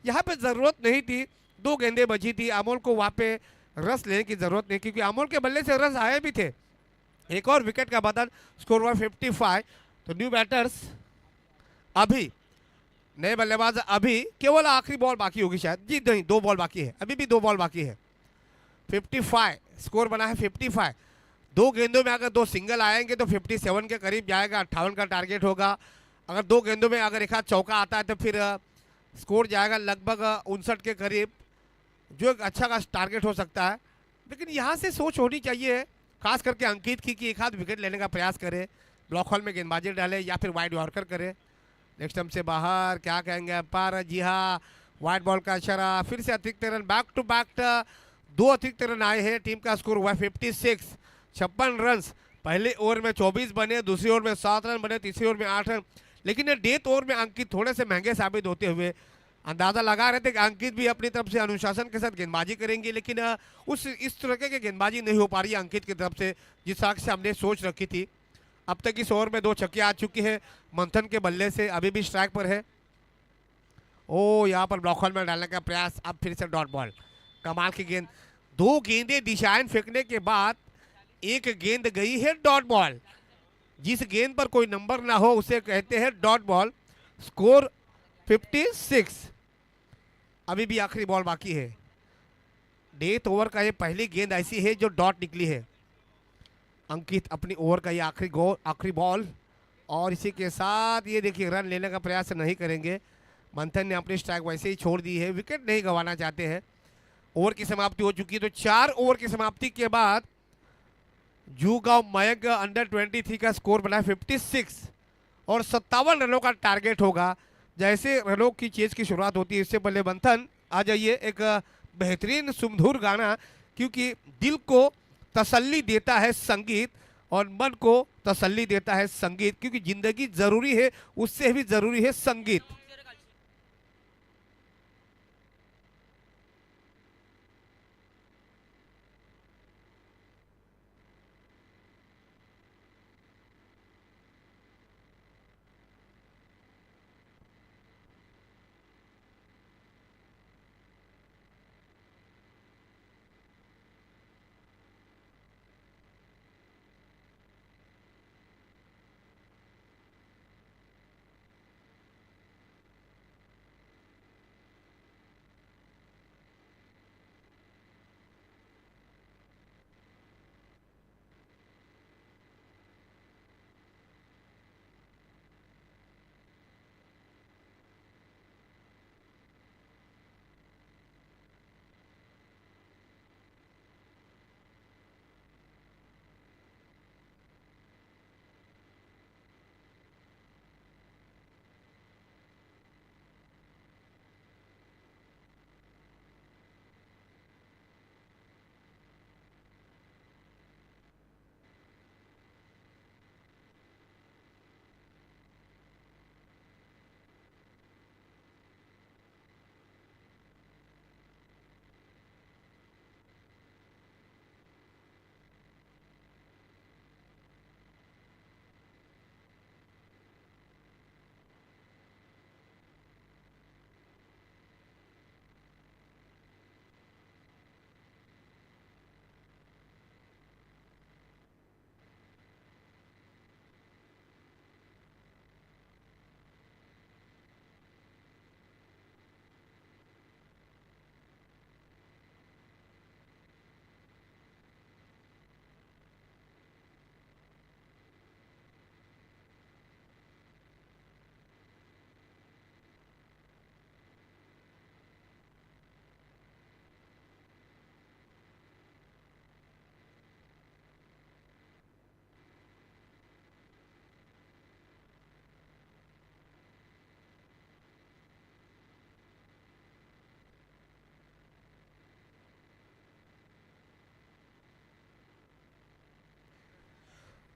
यहाँ पे ज़रूरत नहीं थी, 2 गेंदें बची थी, अमोल को वहाँ पे रस लेने की ज़रूरत नहीं, क्योंकि अमोल के बल्ले से रस आए भी थे। एक और विकेट का पतन, स्कोर हुआ 55। तो न्यू बैटर्स अभी, नए बल्लेबाज अभी, केवल आखिरी बॉल बाकी होगी शायद, जी नहीं 2 बॉल बाकी है, अभी भी 2 बॉल बाकी है। 55 स्कोर बना है, 55। 2 गेंदों में अगर 2 सिंगल आएंगे तो 57 के करीब जाएगा, 58 का टारगेट होगा। अगर 2 गेंदों में अगर एक हाथ चौका आता है तो फिर स्कोर जाएगा लगभग 59 के करीब, जो एक अच्छा का टारगेट हो सकता है। लेकिन यहाँ से सोच होनी चाहिए, खास करके अंकित की, कि एक हाथ विकेट लेने का प्रयास करे, ब्लॉक हॉल में गेंदबाजी डाले, या फिर वाइड यॉर्कर करे। नेक्स्ट टाइम से बाहर, क्या कहेंगे अंपायर, जी हाँ वाइट बॉल का इशारा। फिर से अतिरिक्त रन, बैक टू बैक 2 अतिरिक्त रन आए हैं। टीम का स्कोर हुआ 56, 56 रन। पहले ओवर में 24 बने, दूसरी ओवर में 7 रन बने, तीसरी ओवर में 8 रन। लेकिन ये डेथ ओवर में अंकित थोड़े से महंगे साबित होते हुए, अंदाजा लगा रहे थे कि अंकित भी अपनी तरफ से अनुशासन के साथ गेंदबाजी करेंगे, लेकिन उस इस तरह के गेंदबाजी नहीं हो पा रही है अंकित की तरफ से, जिस तरह से हमने सोच रखी थी। अब तक इस ओवर में 2 छक्के आ चुके हैं मंथन के बल्ले से, अभी भी स्ट्राइक पर है। ओ यहाँ पर ब्लॉक हॉल में डालने का प्रयास, अब फिर से डॉट बॉल। कमाल की गेंद, 2 गेंदें दिशाएं फेंकने के बाद एक गेंद गई है डॉट बॉल। जिस गेंद पर कोई नंबर ना हो उसे कहते हैं डॉट बॉल। स्कोर 56, अभी भी आखिरी बॉल बाकी है। डेथ ओवर का ये पहली गेंद ऐसी है जो डॉट निकली है। अंकित अपनी ओवर का ये आखिरी बॉल, और इसी के साथ ये देखिए रन लेने का प्रयास नहीं करेंगे। मंथन ने अपनी स्ट्राइक वैसे ही छोड़ दी है, विकेट नहीं गंवाना चाहते हैं। ओवर की समाप्ति हो चुकी है, तो 4 ओवर की समाप्ति के बाद जूगांव मयंक अंडर-23 का स्कोर बना 56 और 57 रनों का टारगेट होगा। जैसे रनों की चेज की शुरुआत होती है, इससे पहले मंथन आ जाइए, एक बेहतरीन सुमधुर गाना, क्योंकि दिल को तसल्ली देता है संगीत और मन को तसल्ली देता है संगीत, क्योंकि जिंदगी जरूरी है, उससे भी जरूरी है संगीत।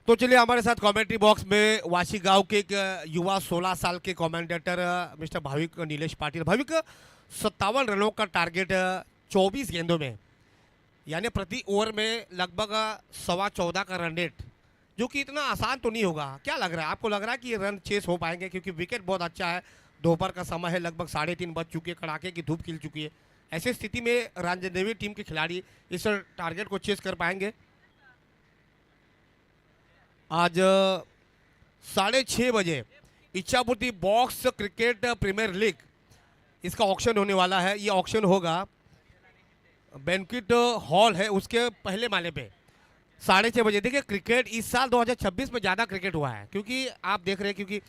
तो चलिए हमारे साथ कमेंट्री बॉक्स में वाशी गांव के एक युवा 16 साल के कमेंटेटर मिस्टर भाविक नीलेश पाटिल। भाविक, 57 रनों का टारगेट 24 गेंदों में, यानी प्रति ओवर में लगभग 14.25 का रन रेट, जो कि इतना आसान तो नहीं होगा। क्या लग रहा है आपको? लग रहा है कि ये रन चेस हो पाएंगे? क्योंकि विकेट बहुत अच्छा है, दोपहर का समय है, लगभग 3:30 बज चुकी है, कड़ाके की धूप खिल चुकी है। ऐसी स्थिति में रंजनदेवी टीम के खिलाड़ी इस टारगेट को चेस कर पाएंगे? आज 6:30 बजे इच्छापुरती बॉक्स क्रिकेट प्रीमियर लीग इसका ऑक्शन होने वाला है। ये ऑक्शन होगा बैंक्वेट हॉल है उसके पहले माले पे 6:30 बजे। देखिए, क्रिकेट इस साल 2026 में ज़्यादा क्रिकेट हुआ है, क्योंकि आप देख रहे हैं, क्योंकि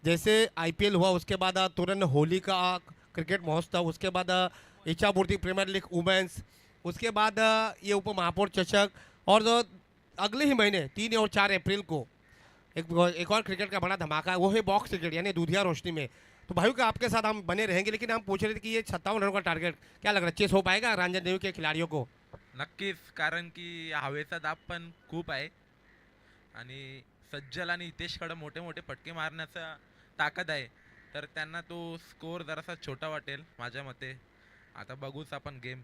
जैसे आईपीएल हुआ उसके बाद तुरंत होली का क्रिकेट महोत्सव, उसके बाद इच्छापुरती प्रीमियर लीग वुमेन्स, उसके बाद ये उप महापौर चषक, और अगले ही महीने 3 और 4 अप्रैल को एक और क्रिकेट का बड़ा धमाका है, वो है बॉक्स क्रिकेट यानी दूधिया रोशनी में। तो भाइयों के आपके साथ हम बने रहेंगे, लेकिन हम पूछ रहे थे कि ये 57 रनों का टारगेट क्या लग रहा है, चेस हो पाएगा रंजनदेवी के खिलाड़ियों को? नक्कीच, कारण की हवेचा दाब पण खूप आहे आणि सज्जल आणि हितेशकडे मोठे मोठे फटके मारण्याचा ताकद आहे, तर त्यांना तो स्कोर जरासा छोटा वाटेल माझ्या मते। आता बघूच आपण गेम।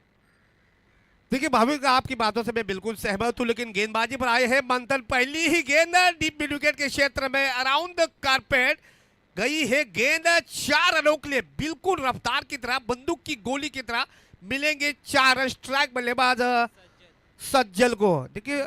देखिए भाविक, आपकी बातों से मैं बिल्कुल सहमत हूँ, लेकिन गेंदबाजी पर आए हैं मंथन। पहली ही गेंद डीप मिड विकेट के क्षेत्र में अराउंड द कारपेट गई है गेंद। 4 रनों के लिए बिल्कुल रफ्तार की तरह, बंदूक की गोली की तरह मिलेंगे 4 रन। स्ट्राइक बल्लेबाज सज्जल को। देखिए,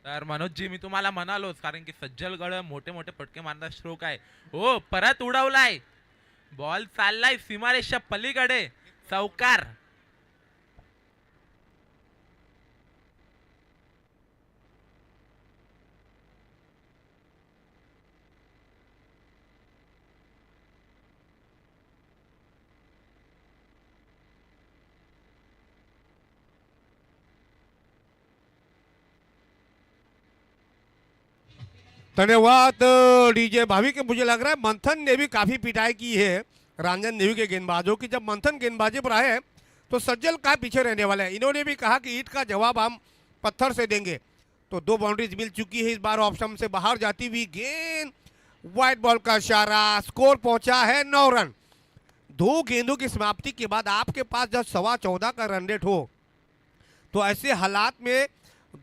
तर मनोजजी, मी तुम्हाला म्हणालोच, कारण की सज्जलगड मोठे मोठे फटके मारण्याचा स्ट्रोक आहे। हो, परत उडवलाय बॉल, चाललाय सीमारेषा पलीकडे, चौकार। धन्यवाद डीजे भाविक। मुझे लग रहा है मंथन ने भी काफी पिटाई की है रंजन देवी के गेंदबाजों की। जब मंथन गेंदबाजी पर आए तो सज्जल का पीछे रहने वाले हैं। इन्होंने भी कहा कि ईंट का जवाब हम पत्थर से देंगे। तो 2 बाउंड्रीज मिल चुकी है, इस बार ऑप्शन से बाहर जाती हुई गेंद, व्हाइट बॉल का इशारा, स्कोर पहुंचा है 9 रन। 2 गेंदों की समाप्ति के बाद आपके पास जब 14.25 का रन रेट हो, तो ऐसे हालात में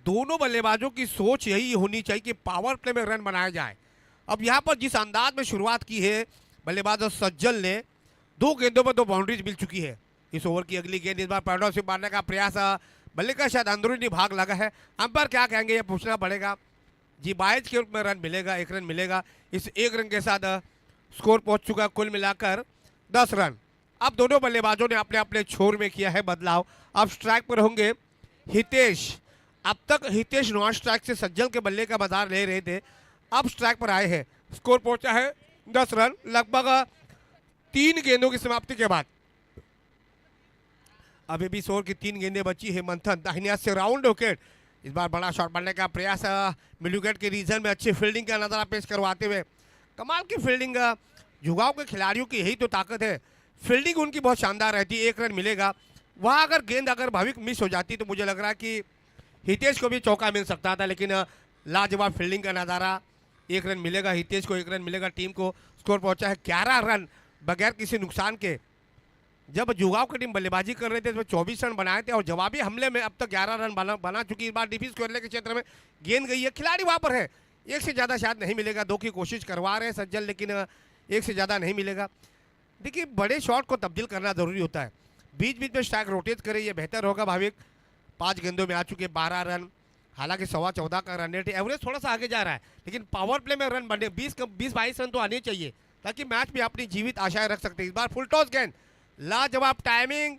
दोनों बल्लेबाजों की सोच यही होनी चाहिए कि पावर प्ले में रन बनाया जाए। अब यहाँ पर जिस अंदाज में शुरुआत की है बल्लेबाज सज्जल ने, 2 गेंदों पर 2 बाउंड्रीज मिल चुकी है। इस ओवर की अगली गेंद इस बार पैडो से मारने का प्रयास, बल्ले का शायद अंदरूनी भाग लगा है। अंपायर क्या कहेंगे ये पूछना पड़ेगा। जी 22 के रूप में रन मिलेगा, 1 रन मिलेगा। इस 1 रन के साथ स्कोर पहुंच चुका कुल मिलाकर 10 रन। अब दोनों बल्लेबाजों ने अपने अपने छोर में किया है बदलाव। अब स्ट्राइक पर होंगे हितेश। अब तक हितेश नॉन स्ट्राइक से सज्जल के बल्ले का बाजार ले रहे थे, अब स्ट्राइक पर आए हैं। स्कोर पहुंचा है 10 रन लगभग 3 गेंदों की समाप्ति के बाद। अभी भी 100 की 3 गेंदें बची है। मंथन दाहिने हाथ से राउंड विकेट, इस बार बड़ा शॉट मारने का प्रयास मिड विकेट के रीजन में अच्छी फील्डिंग का नजारा पेश करवाते हुए। कमाल की फील्डिंग, जुगाव के खिलाड़ियों की यही तो ताकत है, फील्डिंग उनकी बहुत शानदार रहती है। 1 रन मिलेगा। वहाँ अगर गेंद अगर भाविक मिस हो जाती तो मुझे लग रहा है कि हितेश को भी चौका मिल सकता था, लेकिन लाजवाब फील्डिंग का नज़ारा। 1 रन मिलेगा हितेश को, 1 रन मिलेगा टीम को। स्कोर पहुंचा है 11 रन बगैर किसी नुकसान के। जब जुगाव की टीम बल्लेबाजी कर रहे थे तो 24 रन बनाए थे, और जवाबी हमले में अब तक 11 रन बना चुकी। इस बार डीपी स्क्वायर के क्षेत्र में गेंद गई है, खिलाड़ी वहाँ पर है। 1 से ज़्यादा शायद नहीं मिलेगा। 2 की कोशिश करवा रहे हैं सज्जल, लेकिन 1 से ज़्यादा नहीं मिलेगा। देखिए, बड़े शॉट को तब्दील करना ज़रूरी होता है, बीच बीच में स्ट्राइक रोटेट करे, ये बेहतर होगा। भाविक 5 गेंदों में आ चुके 12 रन, हालांकि 14.25 का रन रेट, एवरेज थोड़ा सा आगे जा रहा है, लेकिन पावर प्ले में रन बने 20-22 रन तो आने चाहिए, ताकि मैच में अपनी जीवित आशाएं रख सकते हैं। इस बार फुल टॉस गेंद, लाजवाब टाइमिंग,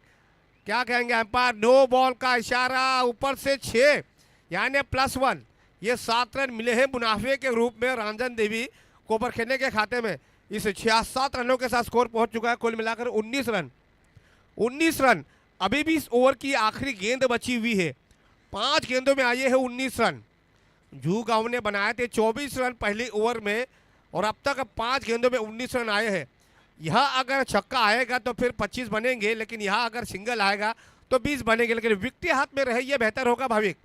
क्या कहेंगे अंपायर, नो बॉल का इशारा, ऊपर से 6 यानी +1। ये 7 रन मिले हैं मुनाफे के रूप में रंजन देवी कोपर खेलने के खाते में। इस 67 रनों के साथ स्कोर पहुंच चुका है कुल मिलाकर 19 रन। 19 रन। अभी भी इस ओवर की आखिरी गेंद बची हुई है 5 गेंदों में आए हैं 19 रन। जू गांव ने बनाए थे 24 रन पहली ओवर में और अब तक 5 गेंदों में 19 रन आए हैं। यहाँ अगर छक्का आएगा तो फिर 25 बनेंगे, लेकिन यहाँ अगर सिंगल आएगा तो 20 बनेंगे, लेकिन विकेट हाथ में रहे ये बेहतर होगा भाविक।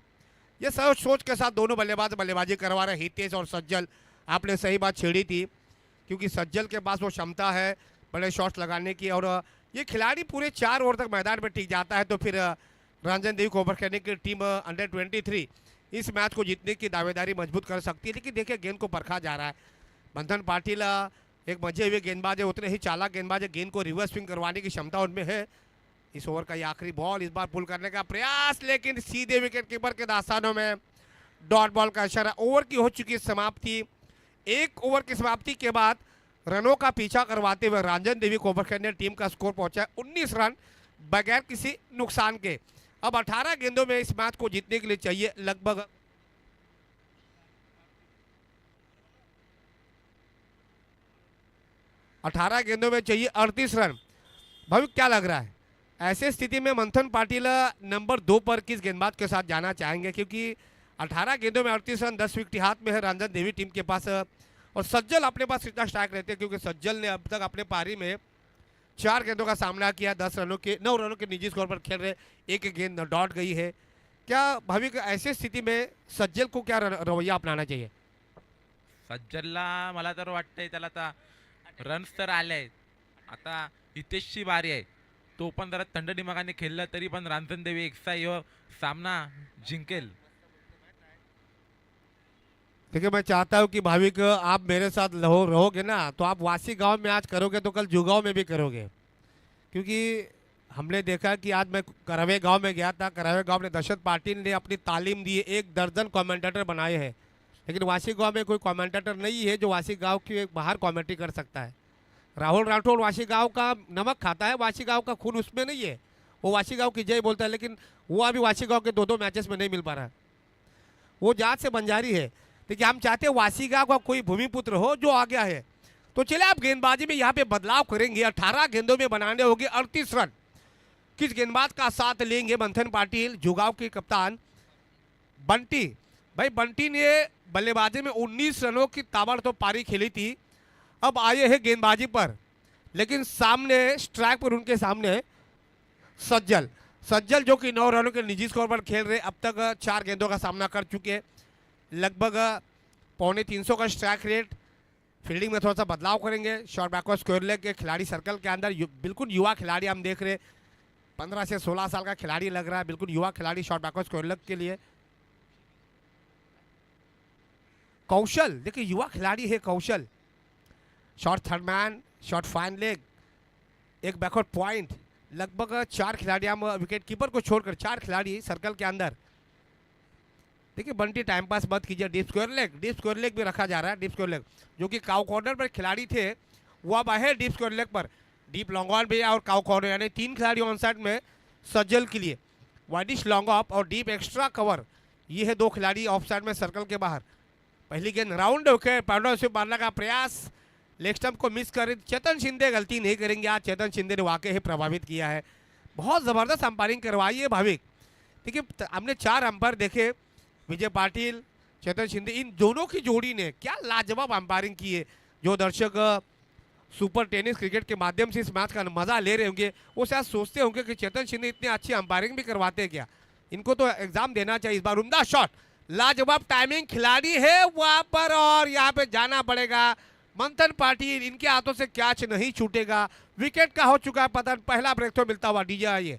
ये सोच के साथ दोनों बल्लेबाज बल्लेबाजी करवा रहे हितेश और सज्जल। आपने सही बात छेड़ी थी, क्योंकि सज्जल के पास वो क्षमता है बड़े शॉट्स लगाने की, और ये खिलाड़ी पूरे 4 ओवर तक मैदान में टिक जाता है तो फिर रंजन देवी को ओवर करने की टीम अंडर 23 इस मैच को जीतने की दावेदारी मजबूत कर सकती है। लेकिन देखिए गेंद को परखा जा रहा है। मंथन पाटिल एक मजे हुए गेंदबाज है, उतने ही चालाक गेंदबाज है, गेंद को रिवर्स स्विंग करवाने की क्षमता उनमें है। इस ओवर का ये आखिरी बॉल, इस बार पुल करने का प्रयास, लेकिन सीधे विकेट कीपर के दास्तानों में डॉट बॉल का इशारा। ओवर की हो चुकी समाप्ति। 1 ओवर की समाप्ति के बाद रनों का पीछा करवाते हुए रंजन देवी को ओवर करने टीम का स्कोर पहुंचा 19 रन बगैर किसी नुकसान के। अब 18 गेंदों में इस मैच को जीतने के लिए चाहिए लगभग 18 गेंदों में चाहिए 38 रन। भविक क्या लग रहा है ऐसे स्थिति में मंथन पाटिल नंबर 2 पर किस गेंदबाज के साथ जाना चाहेंगे? क्योंकि 18 गेंदों में 38 रन 10 विकेट हाथ में है रंजन देवी टीम के पास, और सज्जल अपने पास कितना स्ट्राइक रहते हैं, क्योंकि सज्जल ने अब तक अपने पारी में 4 गेंदों का सामना किया, 9 रनों के निजी स्कोर पर खेल रहे, एक गेंद डॉट गई है। क्या भाविक ऐसी स्थिति में सज्जल को क्या रवैया अपनाना चाहिए? सज्जलला मला तर वाटतंय त्याला आता रन्स तर आले आहेत, आता हितेशची बारी आहे, तो पण जरा थंड दिमागाने खेळला तरी पण रांजन देवी एकसा यो सामना जिंकेल। देखिए मैं चाहता हूं कि भाविक आप मेरे साथ रहोगे ना, तो आप वासी गांव में आज करोगे तो कल जुगांव में भी करोगे। क्योंकि हमने देखा कि आज मैं करवे गांव में गया था, करवे गांव में दशरथ पाटिल ने अपनी तालीम दी, 1 दर्जन कमेंटेटर बनाए हैं, लेकिन वासी गांव में कोई कमेंटेटर नहीं है जो वासी गांव की बाहर कमेंट्री कर सकता है। राहुल राठौड़ वासी गांव का नमक खाता है, वासी गांव का खून उसमें नहीं है, वो वासी गांव की जय बोलता है, लेकिन वो अभी वासी गांव के 2-2 मैचेस में नहीं मिल पा रहा है, वो जात से बंजारी है। देखिए हम चाहते हैं वासी गांव का कोई भूमिपुत्र हो जो आ गया है। तो चले आप गेंदबाजी में यहाँ पे बदलाव करेंगे, 18 गेंदों में बनाने होंगे 38 रन। किस गेंदबाज का साथ लेंगे मंथन पाटिल? जुगांव के कप्तान बंटी। भाई बंटी ने बल्लेबाजी में 19 रनों की ताबड़तोड़ पारी खेली थी, अब आए हैं गेंदबाजी पर, लेकिन सामने स्ट्राइक पर उनके सामने सज्जल जो कि 9 रनों के निजी स्कोर पर खेल रहे, अब तक 4 गेंदों का सामना कर चुके हैं, लगभग 250 का स्ट्राइक रेट। फील्डिंग में थोड़ा सा बदलाव करेंगे, शॉर्ट बैकवर्ड स्क्वायर लेग के खिलाड़ी सर्कल के अंदर, बिल्कुल युवा खिलाड़ी हम देख रहे, 15 से 16 साल का खिलाड़ी लग रहा है, बिल्कुल युवा खिलाड़ी शॉर्ट बैकवर्ड स्क्वायर लेग के लिए। कौशल, देखिए युवा खिलाड़ी है Kaushal, short third man, short fine leg, एक बैकवर्ड पॉइंट, लगभग 4 खिलाड़ी हम विकेट कीपर को छोड़कर 4 खिलाड़ी सर्कल के अंदर। देखिए बंटी टाइम पास मत कीजिए, डीप स्क्वायर लेग भी रखा जा रहा है। डीप स्क्वायर लेग जो कि काउ कॉर्नर पर खिलाड़ी थे वो अब आए डीप स्क्वायर लेग पर, डीप लॉन्ग ऑन भी और काउ कॉर्नर, यानी 3 खिलाड़ी ऑन साइड में सज्जल के लिए, वाइडिश लॉन्ग ऑफ और डीप एक्स्ट्रा कवर, ये है 2 खिलाड़ी ऑफ साइड में सर्कल के बाहर। पहली गेंद राउंड होकर पाउडर से मारने का प्रयास, लेग स्टंप को मिस कर, चेतन शिंदे गलती नहीं करेंगे आज, चेतन शिंदे ने वाकई ही प्रभावित किया है, बहुत ज़बरदस्त अंपायरिंग करवाई है भाविक। देखिए हमने 4 अंपायर देखे, विजय पाटिल, चेतन शिंदे, इन दोनों की जोड़ी ने क्या लाजवाब अंपायरिंग की है। जो दर्शक सुपर टेनिस क्रिकेट के माध्यम से इस मैच का मजा ले रहे होंगे वो शायद सोचते होंगे कि चेतन शिंदे इतनी अच्छी अंपायरिंग भी करवाते हैं क्या, इनको तो एग्जाम देना चाहिए। इस बार उम्दा शॉट, लाजवाब टाइमिंग, खिलाड़ी है वहां पर और यहाँ पे जाना पड़ेगा मंथन पाटिल, इनके हाथों से कैच नहीं छूटेगा। विकेट का हो चुका है पतन, पहला ब्रेक तो मिलता हुआ डीजे आइए।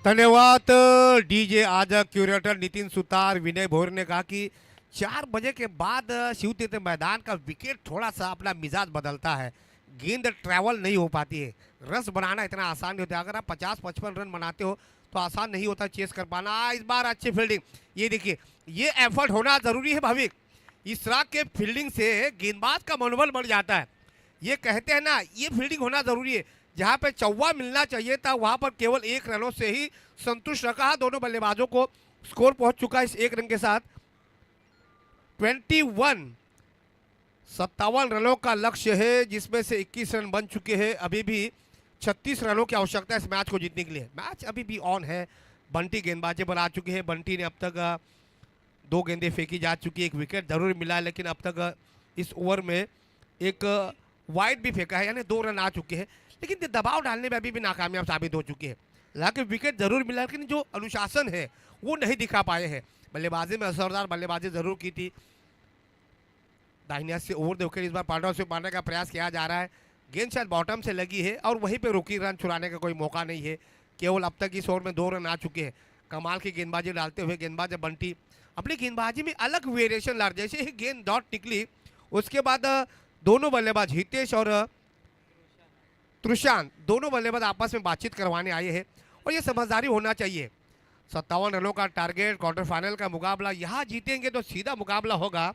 धन्यवाद डीजे। आज क्यूरेटर नितिन सुतार, विनय भोर ने कहा कि 4 बजे के बाद शिवतीर्थ मैदान का विकेट थोड़ा सा अपना मिजाज बदलता है, गेंद ट्रैवल नहीं हो पाती है, रस बनाना इतना आसान नहीं होता। अगर आप 50-55 रन बनाते हो तो आसान नहीं होता चेस कर पाना। इस बार अच्छी फील्डिंग, ये देखिए, ये एफर्ट होना जरूरी है भाविक। इस तरह के फील्डिंग से गेंदबाज का मनोबल बढ़ जाता है। ये कहते हैं ना, ये फील्डिंग होना जरूरी है। जहां पे चौवा मिलना चाहिए था वहां पर केवल 1 रनों से ही संतुष्ट रखा दोनों बल्लेबाजों को। स्कोर पहुंच चुका है इस 1 रन के साथ 21। 57 रनों का लक्ष्य है, जिसमें से 21 रन बन चुके हैं। अभी भी 36 रनों की आवश्यकता है इस मैच को जीतने के लिए। मैच अभी भी ऑन है। बंटी गेंदबाजी पर आ चुके हैं। बंटी ने अब तक 2 गेंदें फेंकी जा चुकी है, 1 विकेट जरूर मिला है, लेकिन अब तक इस ओवर में एक वाइड भी फेंका है, यानी 2 रन आ चुके हैं, लेकिन दबाव डालने में अभी भी नाकामयाब साबित हो चुके हैं। हालांकि विकेट जरूर मिला, लेकिन जो अनुशासन है वो नहीं दिखा पाए हैं। बल्लेबाजी में असरदार बल्लेबाजी जरूर की थी। दाहिने हाथ से ओवर द विकेट इस बार पार्टनरशिप मारने का प्रयास किया जा रहा है। गेंद शायद बॉटम से लगी है और वहीं पे रुकी, रन चुराने का कोई मौका नहीं है। केवल अब तक इस ओवर में 2 रन आ चुके हैं। कमाल की गेंदबाजी डालते हुए गेंदबाज बंटी अपनी गेंदबाजी में अलग वेरिएशन ला, जैसे ही गेंद डॉट निकली उसके बाद दोनों बल्लेबाज हितेश और त्रुशांत, दोनों बल्लेबाज आपस में बातचीत करवाने आए हैं और ये समझदारी होना चाहिए। 57 रनों का टारगेट, क्वार्टर फाइनल का मुकाबला, यहाँ जीतेंगे तो सीधा मुकाबला होगा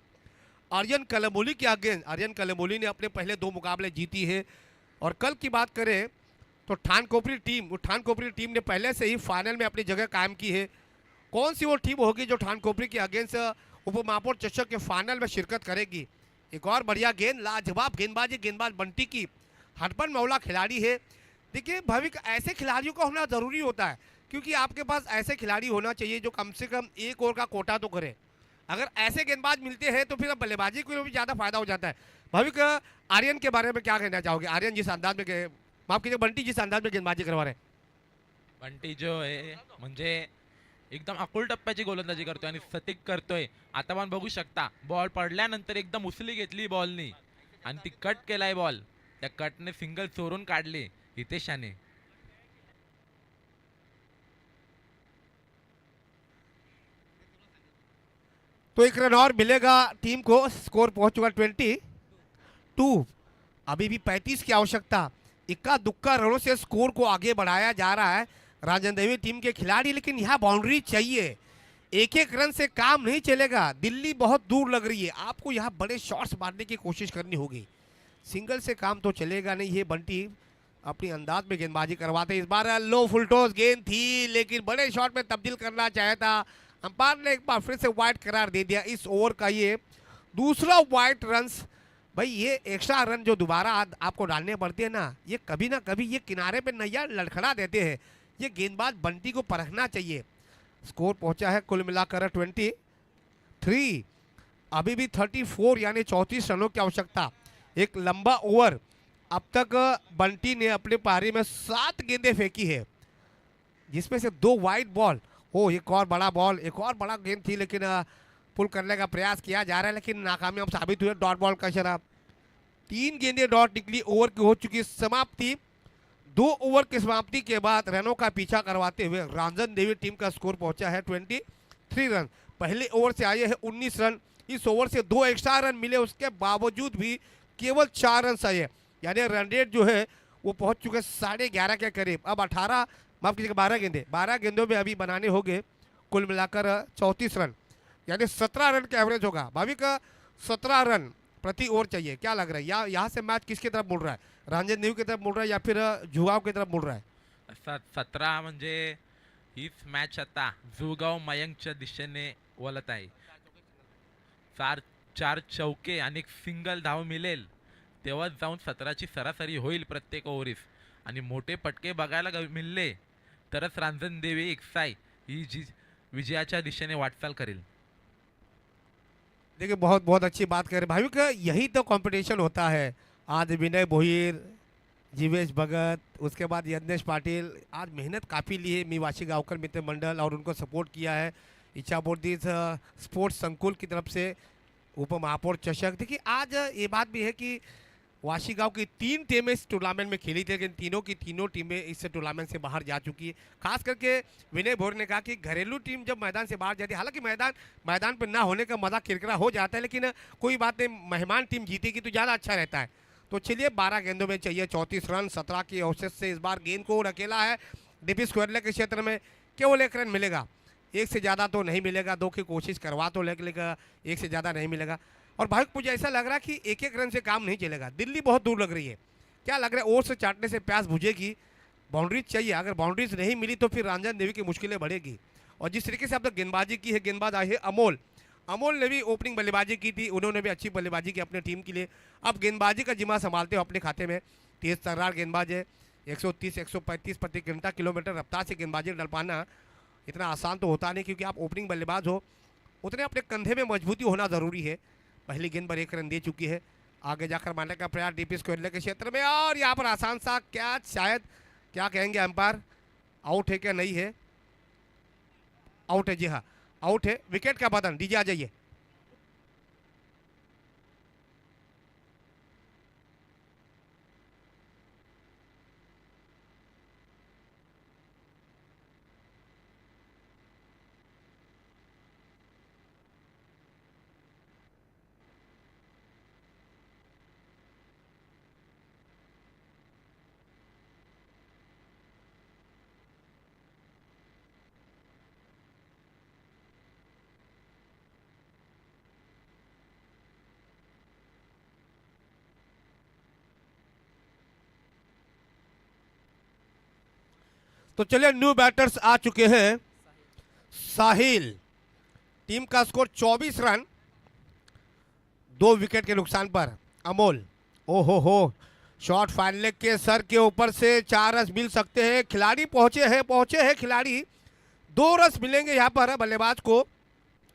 आर्यन कलमोली के अगेंस्ट। आर्यन कलमोली ने अपने पहले 2 मुकाबले जीती है। और कल की बात करें तो ठानकोपरी टीम ने पहले से ही फाइनल में अपनी जगह कायम की है। कौन सी वो टीम होगी जो ठानकोपरी के अगेंस्ट उपमहापौर चषक के फाइनल में शिरकत करेगी। एक और बढ़िया गेंद, लाजवाब गेंदबाजी, गेंदबाज बंटी की हटपन मौला खिलाड़ी है। देखिए भविक, ऐसे खिलाड़ियों का होना जरूरी होता है, क्योंकि आपके पास ऐसे खिलाड़ी होना चाहिए जो कम से कम 1 ओवर का कोटा तो करे। अगर ऐसे गेंदबाज मिलते हैं तो फिर अब बल्लेबाजी को भी ज़्यादा फायदा हो जाता है। भविक, आर्यन के बारे में क्या कहना चाहोगे? आर्यन जिस अंदाज में, माफ कीजिए, बंटी जिस अंदाज में गेंदबाजी करवा रहे हैं। बंटी जो आहे म्हणजे एकदम अकुल टप्प्याची गोलंदाजी करतोय आणि सटीक करतोय. आता आपण बघू शकता, बॉल पडल्यानंतर एकदम उचली घेतली बॉलनी आणि ती कट केलाय बॉल. त्या कटने सिंगल चोरून काढली हितेशाने. तो 1 रन और मिलेगा टीम को। स्कोर पहुंच चुका 22। अभी भी 35 की आवश्यकता। इक्का दुक्का रनों से स्कोर को आगे बढ़ाया जा रहा है राजन देवी टीम के खिलाड़ी, लेकिन यहाँ बाउंड्री चाहिए। 1-1 रन से काम नहीं चलेगा। दिल्ली बहुत दूर लग रही है, आपको यहाँ बड़े शॉट्स मारने की कोशिश करनी होगी। सिंगल से काम तो चलेगा नहीं। ये बंटी अपनी अंदाज में गेंदबाजी करवाते। इस बार लो फुलटॉस गेंद थी, लेकिन बड़े शॉट में तब्दील करना चाहा था। अंपायर ने एक बार फिर से वाइड करार दे दिया। इस ओवर का ये दूसरा वाइड रन्स। भाई, ये एक्स्ट्रा रन जो दोबारा आपको डालने पड़ते हैं ना, ये कभी ना कभी ये किनारे पे नैया लड़खड़ा देते हैं। ये गेंदबाज बंटी को परखना चाहिए। स्कोर पहुंचा है कुल मिलाकर 23। अभी भी 34 यानी 34 रनों की आवश्यकता। एक लंबा ओवर। अब तक बंटी ने अपने पारी में 7 गेंदें फेंकी है, जिसमें से 2 वाइड बॉल। एक और बड़ा बॉल, एक और बड़ा गेंद थी, लेकिन पुल करने का प्रयास किया जा रहा है, लेकिन नाकामयाब साबित हुए। डॉट बॉल का शराब। 3 गेंदें डॉट निकली। ओवर की हो चुकी समाप्ति। 2 ओवर की समाप्ति के बाद रनों का पीछा करवाते हुए रांजन देवी टीम का स्कोर पहुंचा है 23 रन। पहले ओवर से आए हैं 19 रन। इस ओवर से 2 एक्स्ट्रा रन मिले, उसके बावजूद भी केवल 4 रन आए, यानी रन रेट जो है वो पहुंच चुके 11.5 के करीब। अब 18, माफ कीजिएगा, 12 गेंदों में अभी बनाने होंगे कुल मिलाकर 34 रन, यानी 17 रन का एवरेज होगा। भाविक, 17 रन प्रति ओवर चाहिए। क्या लग रहा है यहाँ से मैच किसकी तरफ मुड़ रहा है? रंजन देव की तरफ मुड़ रहा है या फिर जुगाव की तरफ मुड़ रहा है? 17 म्हणजे हीच मॅच आता जुगाव मयंकच्या दिशेने वळत आहे. 4 चौके आणि एक सिंगल धाव मिळेल तेव्हाच जाऊन 17ची सरासरी होईल प्रत्येक ओव्हरीस. आणि मोठे पटके बघायला मिळले तरच रांजन देवी एक्साई ही जी विजयाच्या दिशेने वाटचाल करेल. देखिए, बहुत बहुत अच्छी बात कर रहे भाई। यही तो कंपटीशन होता है। आज विनय भोईर, जीवेश भगत, उसके बाद यज्ञेश पाटिल, आज मेहनत काफ़ी ली है निवासी गांवकर मित्र मंडल और उनको सपोर्ट किया है इच्छापूर्ति स्पोर्ट्स संकुल की तरफ से उप महापौर चषक। देखिए, आज ये बात भी है कि वाशी गांव की 3 टीमें इस टूर्नामेंट में खेली थी, लेकिन तीनों की तीनों टीमें इस टूर्नामेंट से बाहर जा चुकी है। खास करके विनय भोर ने कहा कि घरेलू टीम जब मैदान से बाहर जाती है, हालांकि मैदान पर ना होने का मजा किरकिरा हो जाता है, लेकिन कोई बात नहीं, मेहमान टीम जीतेगी तो ज़्यादा अच्छा रहता है। तो चलिए 12 गेंदों में चाहिए 34 रन, 17 की औसत से इस बार गेंद को अकेला है डीपी स्क्वायर के क्षेत्र में, केवल 1 रन मिलेगा, एक से ज़्यादा तो नहीं मिलेगा, 2 की कोशिश करवा तो लेगा, एक से ज़्यादा नहीं मिलेगा। और भाई मुझे ऐसा लग रहा है कि एक एक रन से काम नहीं चलेगा, दिल्ली बहुत दूर लग रही है। क्या लग रहा है, ओर से चाटने से प्यास बुझेगी, बाउंड्रीज चाहिए, अगर बाउंड्रीज नहीं मिली तो फिर रंजन देवी की मुश्किलें बढ़ेगी। और जिस तरीके से अब तक गेंदबाजी की है, गेंदबाज आए हैं अमोल, अमोल ने भी ओपनिंग बल्लेबाजी की थी, उन्होंने भी अच्छी बल्लेबाजी की अपनी टीम के लिए। अब गेंदबाजी का जिम्मा संभालते हो अपने खाते में, तेज तर्रार गेंदबाज है, 130 135 प्रति घंटा किलोमीटर रफ्तार से गेंदबाजी डल पाना इतना आसान तो होता नहीं, क्योंकि आप ओपनिंग बल्लेबाज हो, उतने अपने कंधे में मजबूती होना ज़रूरी है। पहली गेंद पर 1 रन दे चुकी है, आगे जाकर मारने का प्रयास डीपी स्क्वायर के क्षेत्र में, और यहाँ पर आसान सा कैच, शायद क्या कहेंगे अंपायर, आउट है क्या नहीं है, आउट है, जी हाँ आउट है, विकेट का बदन, डीजे आ जाइए। तो चलिए न्यू बैटर्स आ चुके हैं। साहिल, टीम का स्कोर 24 रन, 2 विकेट के नुकसान पर। अमोल, ओहो हो, शॉट फाइनल के सर के ऊपर से 4 रन मिल सकते हैं, खिलाड़ी पहुंचे हैं खिलाड़ी, 2 रन मिलेंगे यहाँ पर बल्लेबाज को,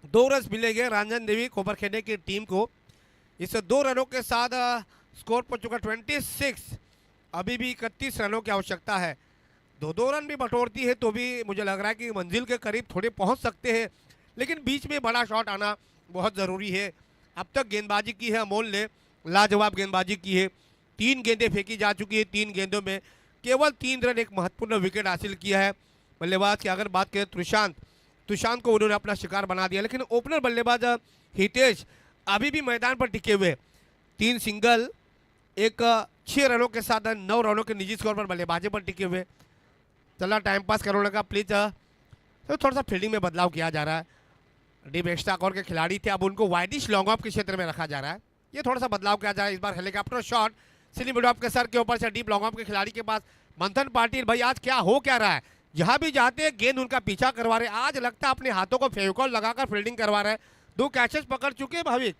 2 रन मिलेंगे रंजन देवी कोपरखेड़े की टीम को। इस 2 रनों के साथ स्कोर पहुंच चुका 26, अभी भी 31 रनों की आवश्यकता है। 2 रन भी बटोरती है तो भी मुझे लग रहा है कि मंजिल के करीब थोड़े पहुंच सकते हैं, लेकिन बीच में बड़ा शॉट आना बहुत ज़रूरी है। अब तक गेंदबाजी की है अमोल ने, लाजवाब गेंदबाजी की है, 3 गेंदें फेंकी जा चुकी है, 3 गेंदों में केवल 3 रन, एक महत्वपूर्ण विकेट हासिल किया है। बल्लेबाज की अगर बात करें तुषांत को उन्होंने अपना शिकार बना दिया, लेकिन ओपनर बल्लेबाज हितेश अभी भी मैदान पर टिके हुए, 3 सिंगल, एक 6 रनों के साथ 9 रनों के निजी स्कोर पर बल्लेबाजी पर टिके हुए। चला टाइम पास करने लगा प्लीज, तो थोड़ा सा फील्डिंग में बदलाव किया जा रहा है। डीप एक्स्ट्रा कॉर के खिलाड़ी थे, अब उनको वाइडिश लॉन्ग ऑफ के क्षेत्र में रखा जा रहा है, ये थोड़ा सा बदलाव किया जा रहा है। इस बार helicopter shot silly mid off के सर के ऊपर से डीप लॉन्ग ऑफ के खिलाड़ी के पास। मंथन पाटिल भाई आज क्या हो क्या रहा है, जहां भी जाते हैं गेंद उनका पीछा करवा रहे, आज लगता है अपने हाथों को फेविकॉल लगाकर फील्डिंग करवा रहे हैं। 2 कैचेस पकड़ चुके हैं भाविक,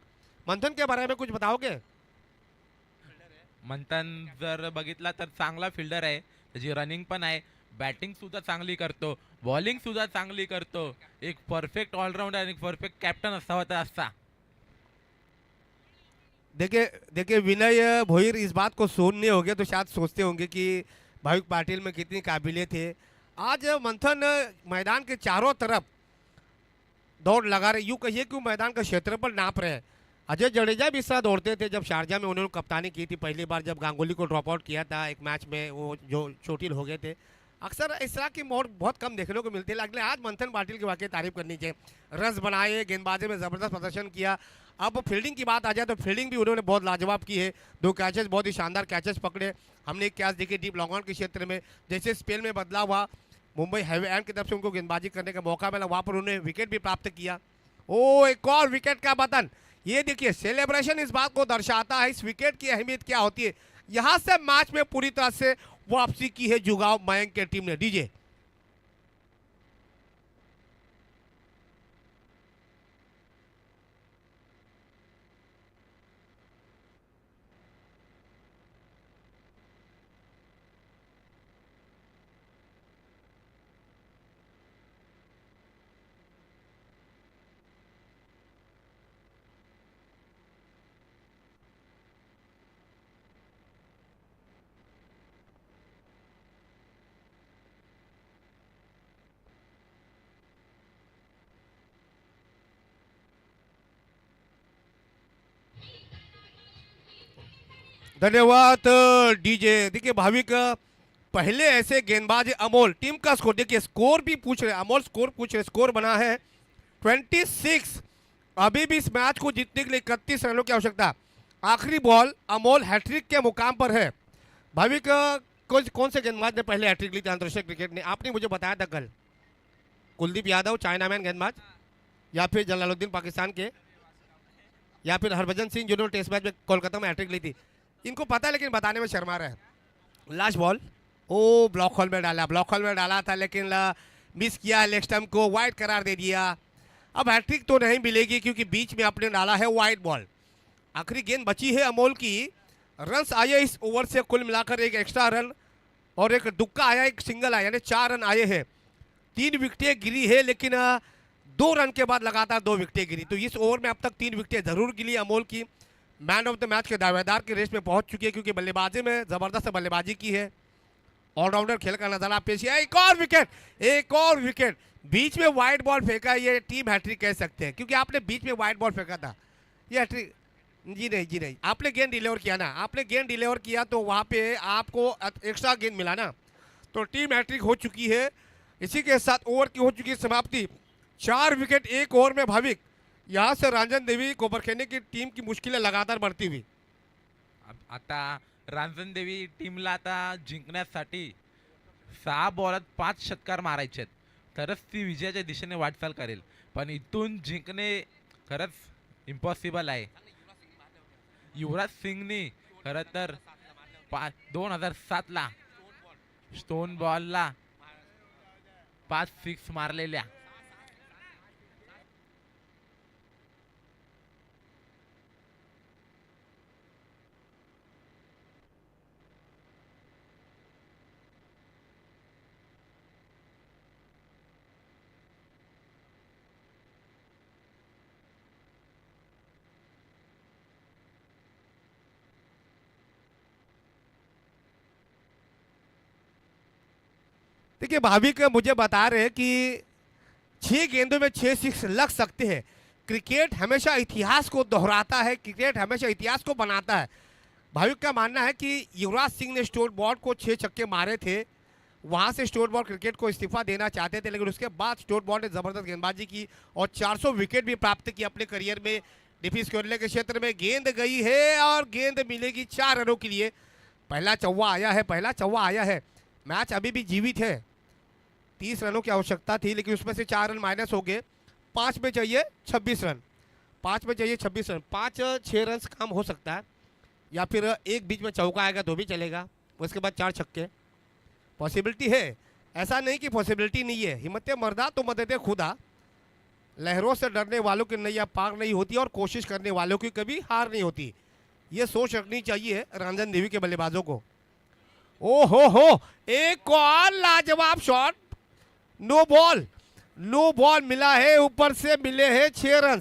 मंथन के बारे में कुछ बताओगे? मंथन जर बघितला तर चांगला फिल्डर आहे, त्याची रनिंग पण आहे, बॅटिंग सुद्धा चांगली करतो, बॉलिंग सुद्धा चांगली करतो, एक परफेक्ट ऑलराउंडर आणि परफेक्ट कॅप्टन असावा तर असा। देखिए देखिए विनय भोईर इस बात को सुनने होंगे तो शायद सोचते होंगे कि भाविक पाटिल में कितनी काबिलियत है। आज मंथन मैदान के चारों तरफ दौड़ लगा रहे, यूँ कहिए कि वो मैदान का क्षेत्रफल नाप रहे हैं। अजय जडेजा भी इस तरह दौड़ते थे जब शारजा में उन्होंने कप्तानी की थी, पहली बार जब गांगुली को ड्रॉप आउट किया था एक मैच में, वो जो चोटिल हो गए थे। अक्सर इस तरह की मोड़ बहुत कम देखने को मिलती है, लेकिन आज मंथन पाटिल की वाकई तारीफ करनी चाहिए, रन्स बनाए, गेंदबाजी में ज़बरदस्त प्रदर्शन किया। अब फील्डिंग की बात आ जाए तो फील्डिंग भी उन्होंने बहुत लाजवाब की है, 2 कैचेस बहुत ही शानदार कैचेस पकड़े। हमने एक कैच देखी डीप लॉन्ग ऑन के क्षेत्र में, जैसे स्पेल में बदलाव हुआ, मुंबई हैवी एंड की तरफ से उनको गेंदबाजी करने का मौका मिला, वहाँ पर उन्होंने विकेट भी प्राप्त किया। ओ एक और विकेट का बदन, ये देखिए सेलिब्रेशन इस बात को दर्शाता है इस विकेट की अहमियत क्या होती है। यहां से मैच में पूरी तरह से वापसी की है जुगाव मयंक के टीम ने। डीजे धन्यवाद डीजे। देखिए भाविक, पहले ऐसे गेंदबाज अमोल, टीम का स्कोर देखिए, स्कोर भी पूछ रहे, अमोल स्कोर पूछ रहे, स्कोर बना है 26। अभी भी इस मैच को जीतने के लिए 31 रनों की आवश्यकता। आखिरी बॉल अमोल हैट्रिक के मुकाम पर है। भाविक, कौन से गेंदबाज ने पहले हैट्रिक ली थी अंतर्राष्ट्रीय क्रिकेट ने? आपने मुझे बताया था कल। कुलदीप यादव चाइनामैन गेंदबाज, या फिर जलालुद्दीन पाकिस्तान के, या फिर हरभजन सिंह जिन्होंने टेस्ट मैच में कोलकाता में हैट्रिक ली थी? इनको पता है लेकिन बताने में शर्मा रहे हैं। लास्ट बॉल, ओ ब्लॉक होल में डाला, ब्लॉक होल में डाला था लेकिन मिस किया, लेग स्टंप को वाइड करार दे दिया। अब हैट्रिक तो नहीं मिलेगी क्योंकि बीच में आपने डाला है वाइड बॉल। आखिरी गेंद बची है अमोल की। रन्स आए इस ओवर से कुल मिलाकर एक एक्स्ट्रा रन और एक दुक्का आया, एक सिंगल आया, यानी 4 रन आए हैं। 3 विकेटें गिरी है लेकिन 2 रन के बाद लगातार 2 विकेटें गिरी। तो इस ओवर में अब तक 3 विकेटें जरूर गिरी अमोल की। मैन ऑफ द मैच के दावेदार की रेस में पहुंच चुकी है क्योंकि बल्लेबाजी में जबरदस्त बल्लेबाजी की है। ऑलराउंडर खेल का नजारा पेश किया। एक और विकेट, एक और विकेट। बीच में वाइड बॉल फेंका, ये टीम हैट्रिक कह सकते हैं क्योंकि आपने बीच में वाइड बॉल फेंका था। ये हैट्रिक जी नहीं, जी नहीं, आपने गेंद डिलीवर किया ना, आपने गेंद डिलीवर किया तो वहाँ पे आपको एक्स्ट्रा गेंद मिला ना, तो टीम हैट्रिक हो चुकी है। इसी के साथ ओवर की हो चुकी है समाप्ति। 4 विकेट 1 ओवर में भाविक। यहाँ से रांजन देवी कोपरखेने की टीम की मुश्किलें लगातार बढ़ती हुई। आता रांजन देवी टीमला आता जिंकण्यासाठी 6 बॉलात 5 षटकार मारायचे आहेत, तरच ती विजयाच्या दिशेने वाटचाल करेल. पण इथून जिंकणे खरंच इम्पॉसिबल आहे. युवराज सिंगनी खरं तर 2007ला स्टोन बॉलला 5 सिक्स मारलेल्या. देखिए भाविक, मुझे बता रहे हैं कि 6 गेंदों में 6 सिक्स लग सकते हैं। क्रिकेट हमेशा इतिहास को दोहराता है, क्रिकेट हमेशा इतिहास को बनाता है। भाविक का मानना है कि युवराज सिंह ने स्टोन बॉल को 6 छक्के मारे थे, वहां से स्टोन बॉल क्रिकेट को इस्तीफा देना चाहते थे, लेकिन उसके बाद स्टोन बॉल ने जबरदस्त गेंदबाजी की और 400 विकेट भी प्राप्त की अपने करियर में। डिफेंस कोयले के क्षेत्र में गेंद गई है और गेंद मिलेगी 4 रनों के लिए। पहला चौवा आया है, पहला चौवा आया है। मैच अभी भी जीवित है। 30 रनों की आवश्यकता थी लेकिन उसमें से 4 रन माइनस हो गए। 5 में चाहिए 26 रन, 5 में चाहिए 26 रन। 5-6 रन कम हो सकता है, या फिर एक बीच में चौका आएगा तो भी चलेगा, उसके बाद 4 छक्के। पॉसिबिलिटी है, ऐसा नहीं कि पॉसिबिलिटी नहीं है। हिम्मत मर्दा तो मदद खुदा। लहरों से डरने वालों की नैया पार नहीं होती और कोशिश करने वालों की कभी हार नहीं होती। ये सोच रखनी चाहिए रंजन देवी के बल्लेबाजों को। ओ हो, एक और लाजवाब shot. No ball, no ball मिला है, ऊपर से मिले हैं 6 रन।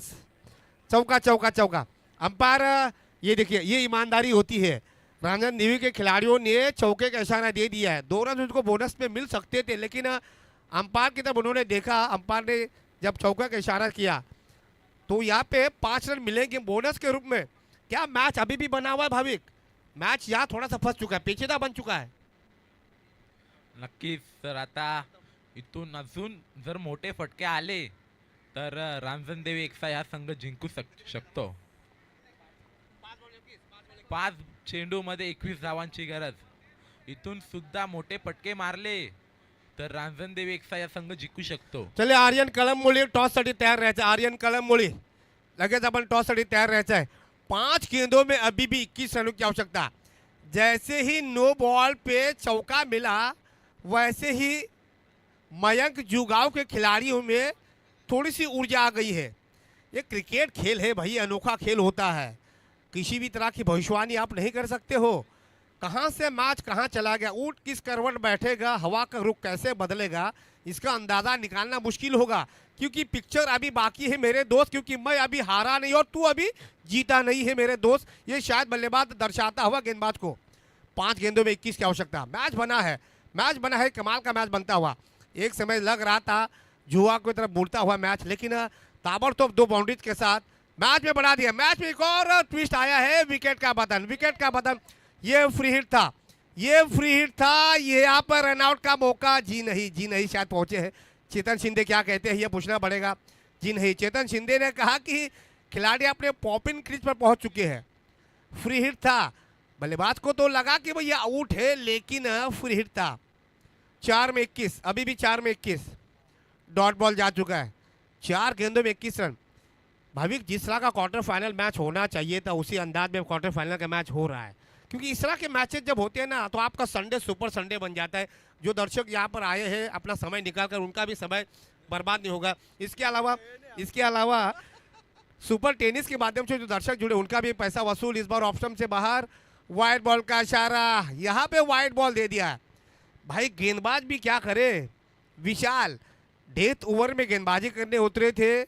चौका चौका चौका। अंपायर, ये देखिए, ये ईमानदारी होती है। रंजन देवी के खिलाड़ियों ने चौके का इशारा दे दिया है। 2 रन उनको बोनस में मिल सकते थे लेकिन अंपायर की तरफ उन्होंने देखा। अंपायर ने जब चौके का इशारा किया तो यहाँ पे 5 रन मिलेंगे बोनस के रूप में। क्या मैच अभी भी बना हुआ है भाविक? मैच यहाँ थोड़ा सा फंस चुका है, पेचीदा बन चुका है। नक्कीच सर, आता इथून अजून जर मोठे फटके आले तर रांजन देवी एकसा हा संघ जिंकू शकतो. 5 चेंडू मध्ये 21 धावांची गरज. इथून सुद्धा मोठे फटके मारले तर रांजन देवी एकसा हा संघ जिंकू शकतो. चले, आर्यन कळंबोळी टॉस साठी तैयार राहायचं. आर्यन कळंबोळी, लगेच आपण टॉस साठी तैयार राहायचं है। 5 गेंदों में अभी भी 21 रनों की आवश्यकता। जैसे ही नो बॉल पे चौका मिला वैसे ही मयंक जुगाव के खिलाड़ियों में थोड़ी सी ऊर्जा आ गई है। ये क्रिकेट खेल है भाई, अनोखा खेल होता है। किसी भी तरह की भविष्यवाणी आप नहीं कर सकते हो। कहाँ से मैच कहाँ चला गया, ऊँट किस करवट बैठेगा, हवा का रुख कैसे बदलेगा, इसका अंदाज़ा निकालना मुश्किल होगा। क्योंकि पिक्चर अभी बाकी है मेरे दोस्त, क्योंकि मैं अभी हारा नहीं और तू अभी जीता नहीं है मेरे दोस्त। ये शायद बल्लेबाज दर्शाता हुआ गेंदबाज को। 5 गेंदों में 21 की आवश्यकता। मैच बना है, मैच बना है, कमाल का मैच बनता हुआ। एक समय लग रहा था जुआ की तरफ मुड़ता हुआ मैच, लेकिन ताबड़तोड़ 2 बाउंड्रीज के साथ मैच में बढ़ा दिया। मैच में एक और ट्विस्ट आया है, विकेट का बदन, विकेट का बदन। ये फ्री हिट था, ये फ्री हिट था। ये यहाँ पर रनआउट का मौका, जी नहीं शायद पहुंचे हैं। चेतन शिंदे क्या कहते हैं ये पूछना पड़ेगा। जी नहीं, चेतन शिंदे ने कहा कि खिलाड़ी अपने पॉपिन क्रीज पर पहुंच चुके हैं। फ्री हिट था, बल्लेबाज को तो लगा कि भैया आउट है, लेकिन फ्री हिट था। 4 में 21, अभी भी 4 में 21। डॉट बॉल जा चुका है, 4 गेंदों में 21 रन। भाविक, जिस तरह का क्वार्टर फाइनल मैच होना चाहिए था उसी अंदाज में क्वार्टर फाइनल का मैच हो रहा है। क्योंकि इस तरह के मैचेस जब होते हैं ना तो आपका संडे सुपर संडे बन जाता है। जो दर्शक यहाँ पर आए हैं अपना समय निकाल कर, उनका भी समय बर्बाद नहीं होगा। इसके अलावा सुपर टेनिस के माध्यम से जो दर्शक जुड़े उनका भी पैसा वसूल। इस बार ऑप्शन से बाहर, वाइड बॉल का इशारा, यहाँ पे वाइड बॉल दे दिया। भाई गेंदबाज भी क्या करे, विशाल डेथ ओवर में गेंदबाजी करने उतरे थे।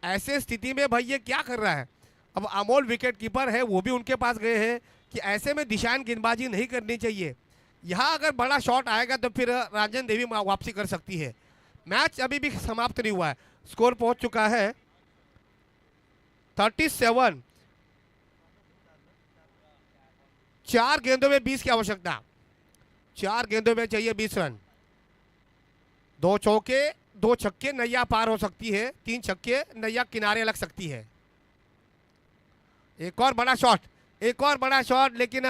ऐसे स्थिति में भाई ये क्या कर रहा है। अब अमोल विकेट कीपर है, वो भी उनके पास गए हैं कि ऐसे में दिशान गेंदबाजी नहीं करनी चाहिए। यहाँ अगर बड़ा शॉट आएगा तो फिर रांजन देवी वापसी कर सकती है। मैच अभी भी समाप्त नहीं हुआ है, स्कोर पहुंच चुका है 37। 4 गेंदों में 20 की आवश्यकता, 4 गेंदों में चाहिए 20 रन। 2 चौके 2 छक्के, नैया पार हो सकती है। 3 छक्के, नैया किनारे लग सकती है। एक और बड़ा शॉट, लेकिन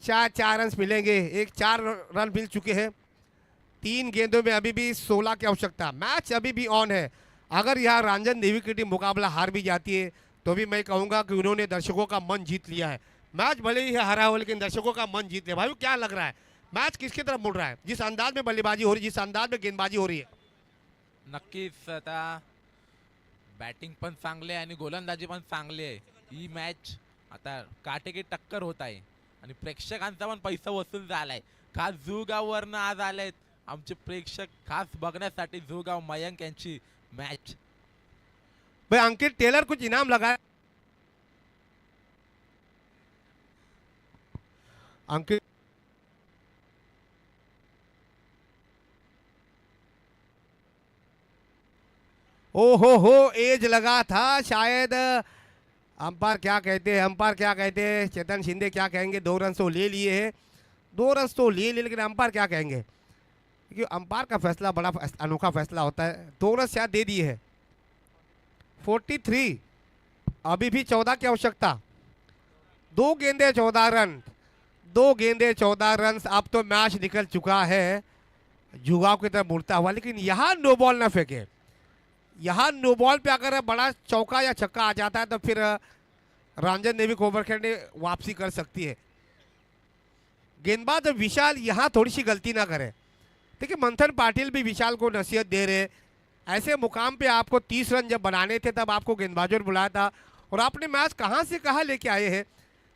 4 रन मिलेंगे। 4 रन मिल चुके हैं। 3 गेंदों में अभी भी 16 की आवश्यकता। मैच अभी भी ऑन है। अगर यहाँ रंजन देवी की टीम मुकाबला हार भी जाती है तो भी मैं कहूँगा कि उन्होंने दर्शकों का मन जीत लिया है। मैच भले ही हारा हो लेकिन दर्शकों का मन जीत लिया। भाई क्या लग रहा है, मैच किसकी तरफ मुड़ रहा है? जिस अंदाज में बल्लेबाजी हो रही है, जिस अंदाज में गेंदबाजी हो रही है, नक्कीच आता बॅटिंग पण चांगली आहे आणि गोलंदाजी पण चांगली आहे। ही मॅच आता काटेकी टक्कर होत आहे आणि प्रेक्षकांचा पण पैसा वसूल झालाय। खास जुगाववरनं आज आलेत आमचे प्रेक्षक खास बघण्यासाठी जुगाव मयंक यांची मॅच। भाई अंकित टेलर कुछ इनाम लगाए। अंकित हो एज लगा था शायद। अंपायर क्या कहते हैं, चेतन शिंदे क्या कहेंगे? 2 रन तो ले लिए हैं, 2 रन तो ले लिए, लेकिन अंपायर क्या कहेंगे? क्योंकि अंपायर का फैसला बड़ा अनोखा फैसला होता है। 2 रन शायद दे दिए हैं। 43, अभी भी 14 की आवश्यकता। 2 गेंदे 14 रन, 2 गेंदे 14 रन। अब तो मैच निकल चुका है जुगाव की तरफ मुड़ता हुआ, लेकिन यहाँ नो बॉल ना फेंके। यहाँ नो बॉल पे अगर बड़ा चौका या छक्का आ जाता है तो फिर रंजन देवी कोबरखेड़ ने वापसी कर सकती है। गेंदबाज विशाल यहाँ थोड़ी सी गलती ना करे। देखिए मंथन पाटिल भी विशाल को नसीहत दे रहे। ऐसे मुकाम पे आपको 30 रन जब बनाने थे तब आपको गेंदबाजों ने बुलाया था और आपने मैच कहाँ से कहाँ लेके आए हैं।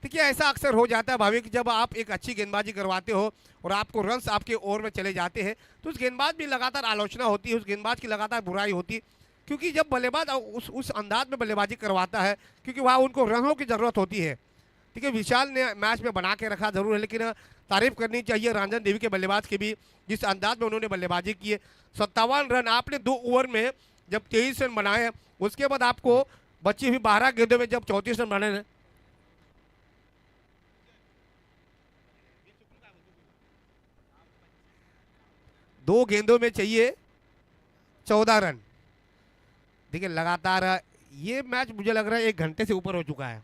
देखिए ऐसा अक्सर हो जाता है भाविक, जब आप एक अच्छी गेंदबाजी करवाते हो और आपको रन्स आपके ओवर में चले जाते हैं तो उस गेंदबाज भी लगातार आलोचना होती है, उस गेंदबाज की लगातार बुराई होती है। क्योंकि जब बल्लेबाज उस अंदाज में बल्लेबाजी करवाता है क्योंकि वहाँ उनको रनों की ज़रूरत होती है। ठीक है, विशाल ने मैच में बना के रखा जरूर है, लेकिन तारीफ करनी चाहिए रंजन देवी के बल्लेबाज की भी, जिस अंदाज में उन्होंने बल्लेबाजी की है। 57 रन आपने 2 ओवर में जब 23 रन बनाए, उसके बाद आपको बची हुई 12 गेंदों में जब 34 रन बनाए, 2 गेंदों में चाहिए 14 रन। देखिए लगातार ये मैच मुझे लग रहा है 1 घंटे से ऊपर हो चुका है,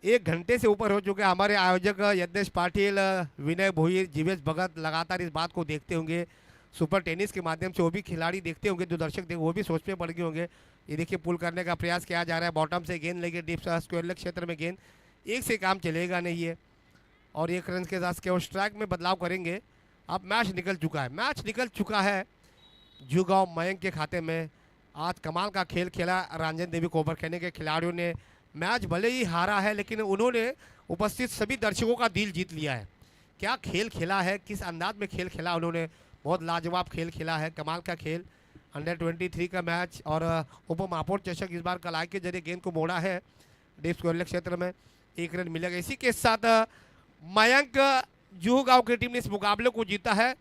1 घंटे से ऊपर हो चुका है। हमारे आयोजक यज्ञेश पाटिल, विनय भोईर, जीवेश भगत लगातार इस बात को देखते होंगे। सुपर टेनिस के माध्यम से वो भी खिलाड़ी देखते होंगे, जो दर्शक देख वो भी सोच में पड़ गए होंगे। ये देखिए पुल करने का प्रयास किया जा रहा है, बॉटम से गेंद लेके डीप स्क्वायर लेग क्षेत्र में गेंद, एक से काम चलेगा नहीं है और 1 रन के साथ केवल स्ट्राइक में बदलाव करेंगे। अब मैच निकल चुका है जुगाव मयंक के खाते में। आज कमाल का खेल खेला रंजन देवी कोबरखेड़ के खिलाड़ियों ने। मैच भले ही हारा है लेकिन उन्होंने उपस्थित सभी दर्शकों का दिल जीत लिया है। क्या खेल खेला है, किस अंदाज में खेल खेला उन्होंने, बहुत लाजवाब खेल खेला है, कमाल का खेल। अंडर 23 का मैच और उप महापौर चषक इस बार कलाई के जरिए गेंद को मोड़ा है डीप स्क्वायर लेग क्षेत्र में, 1 रन मिलेगा। इसी के साथ मयंक जुहू गांव की टीम ने इस मुकाबले को जीता है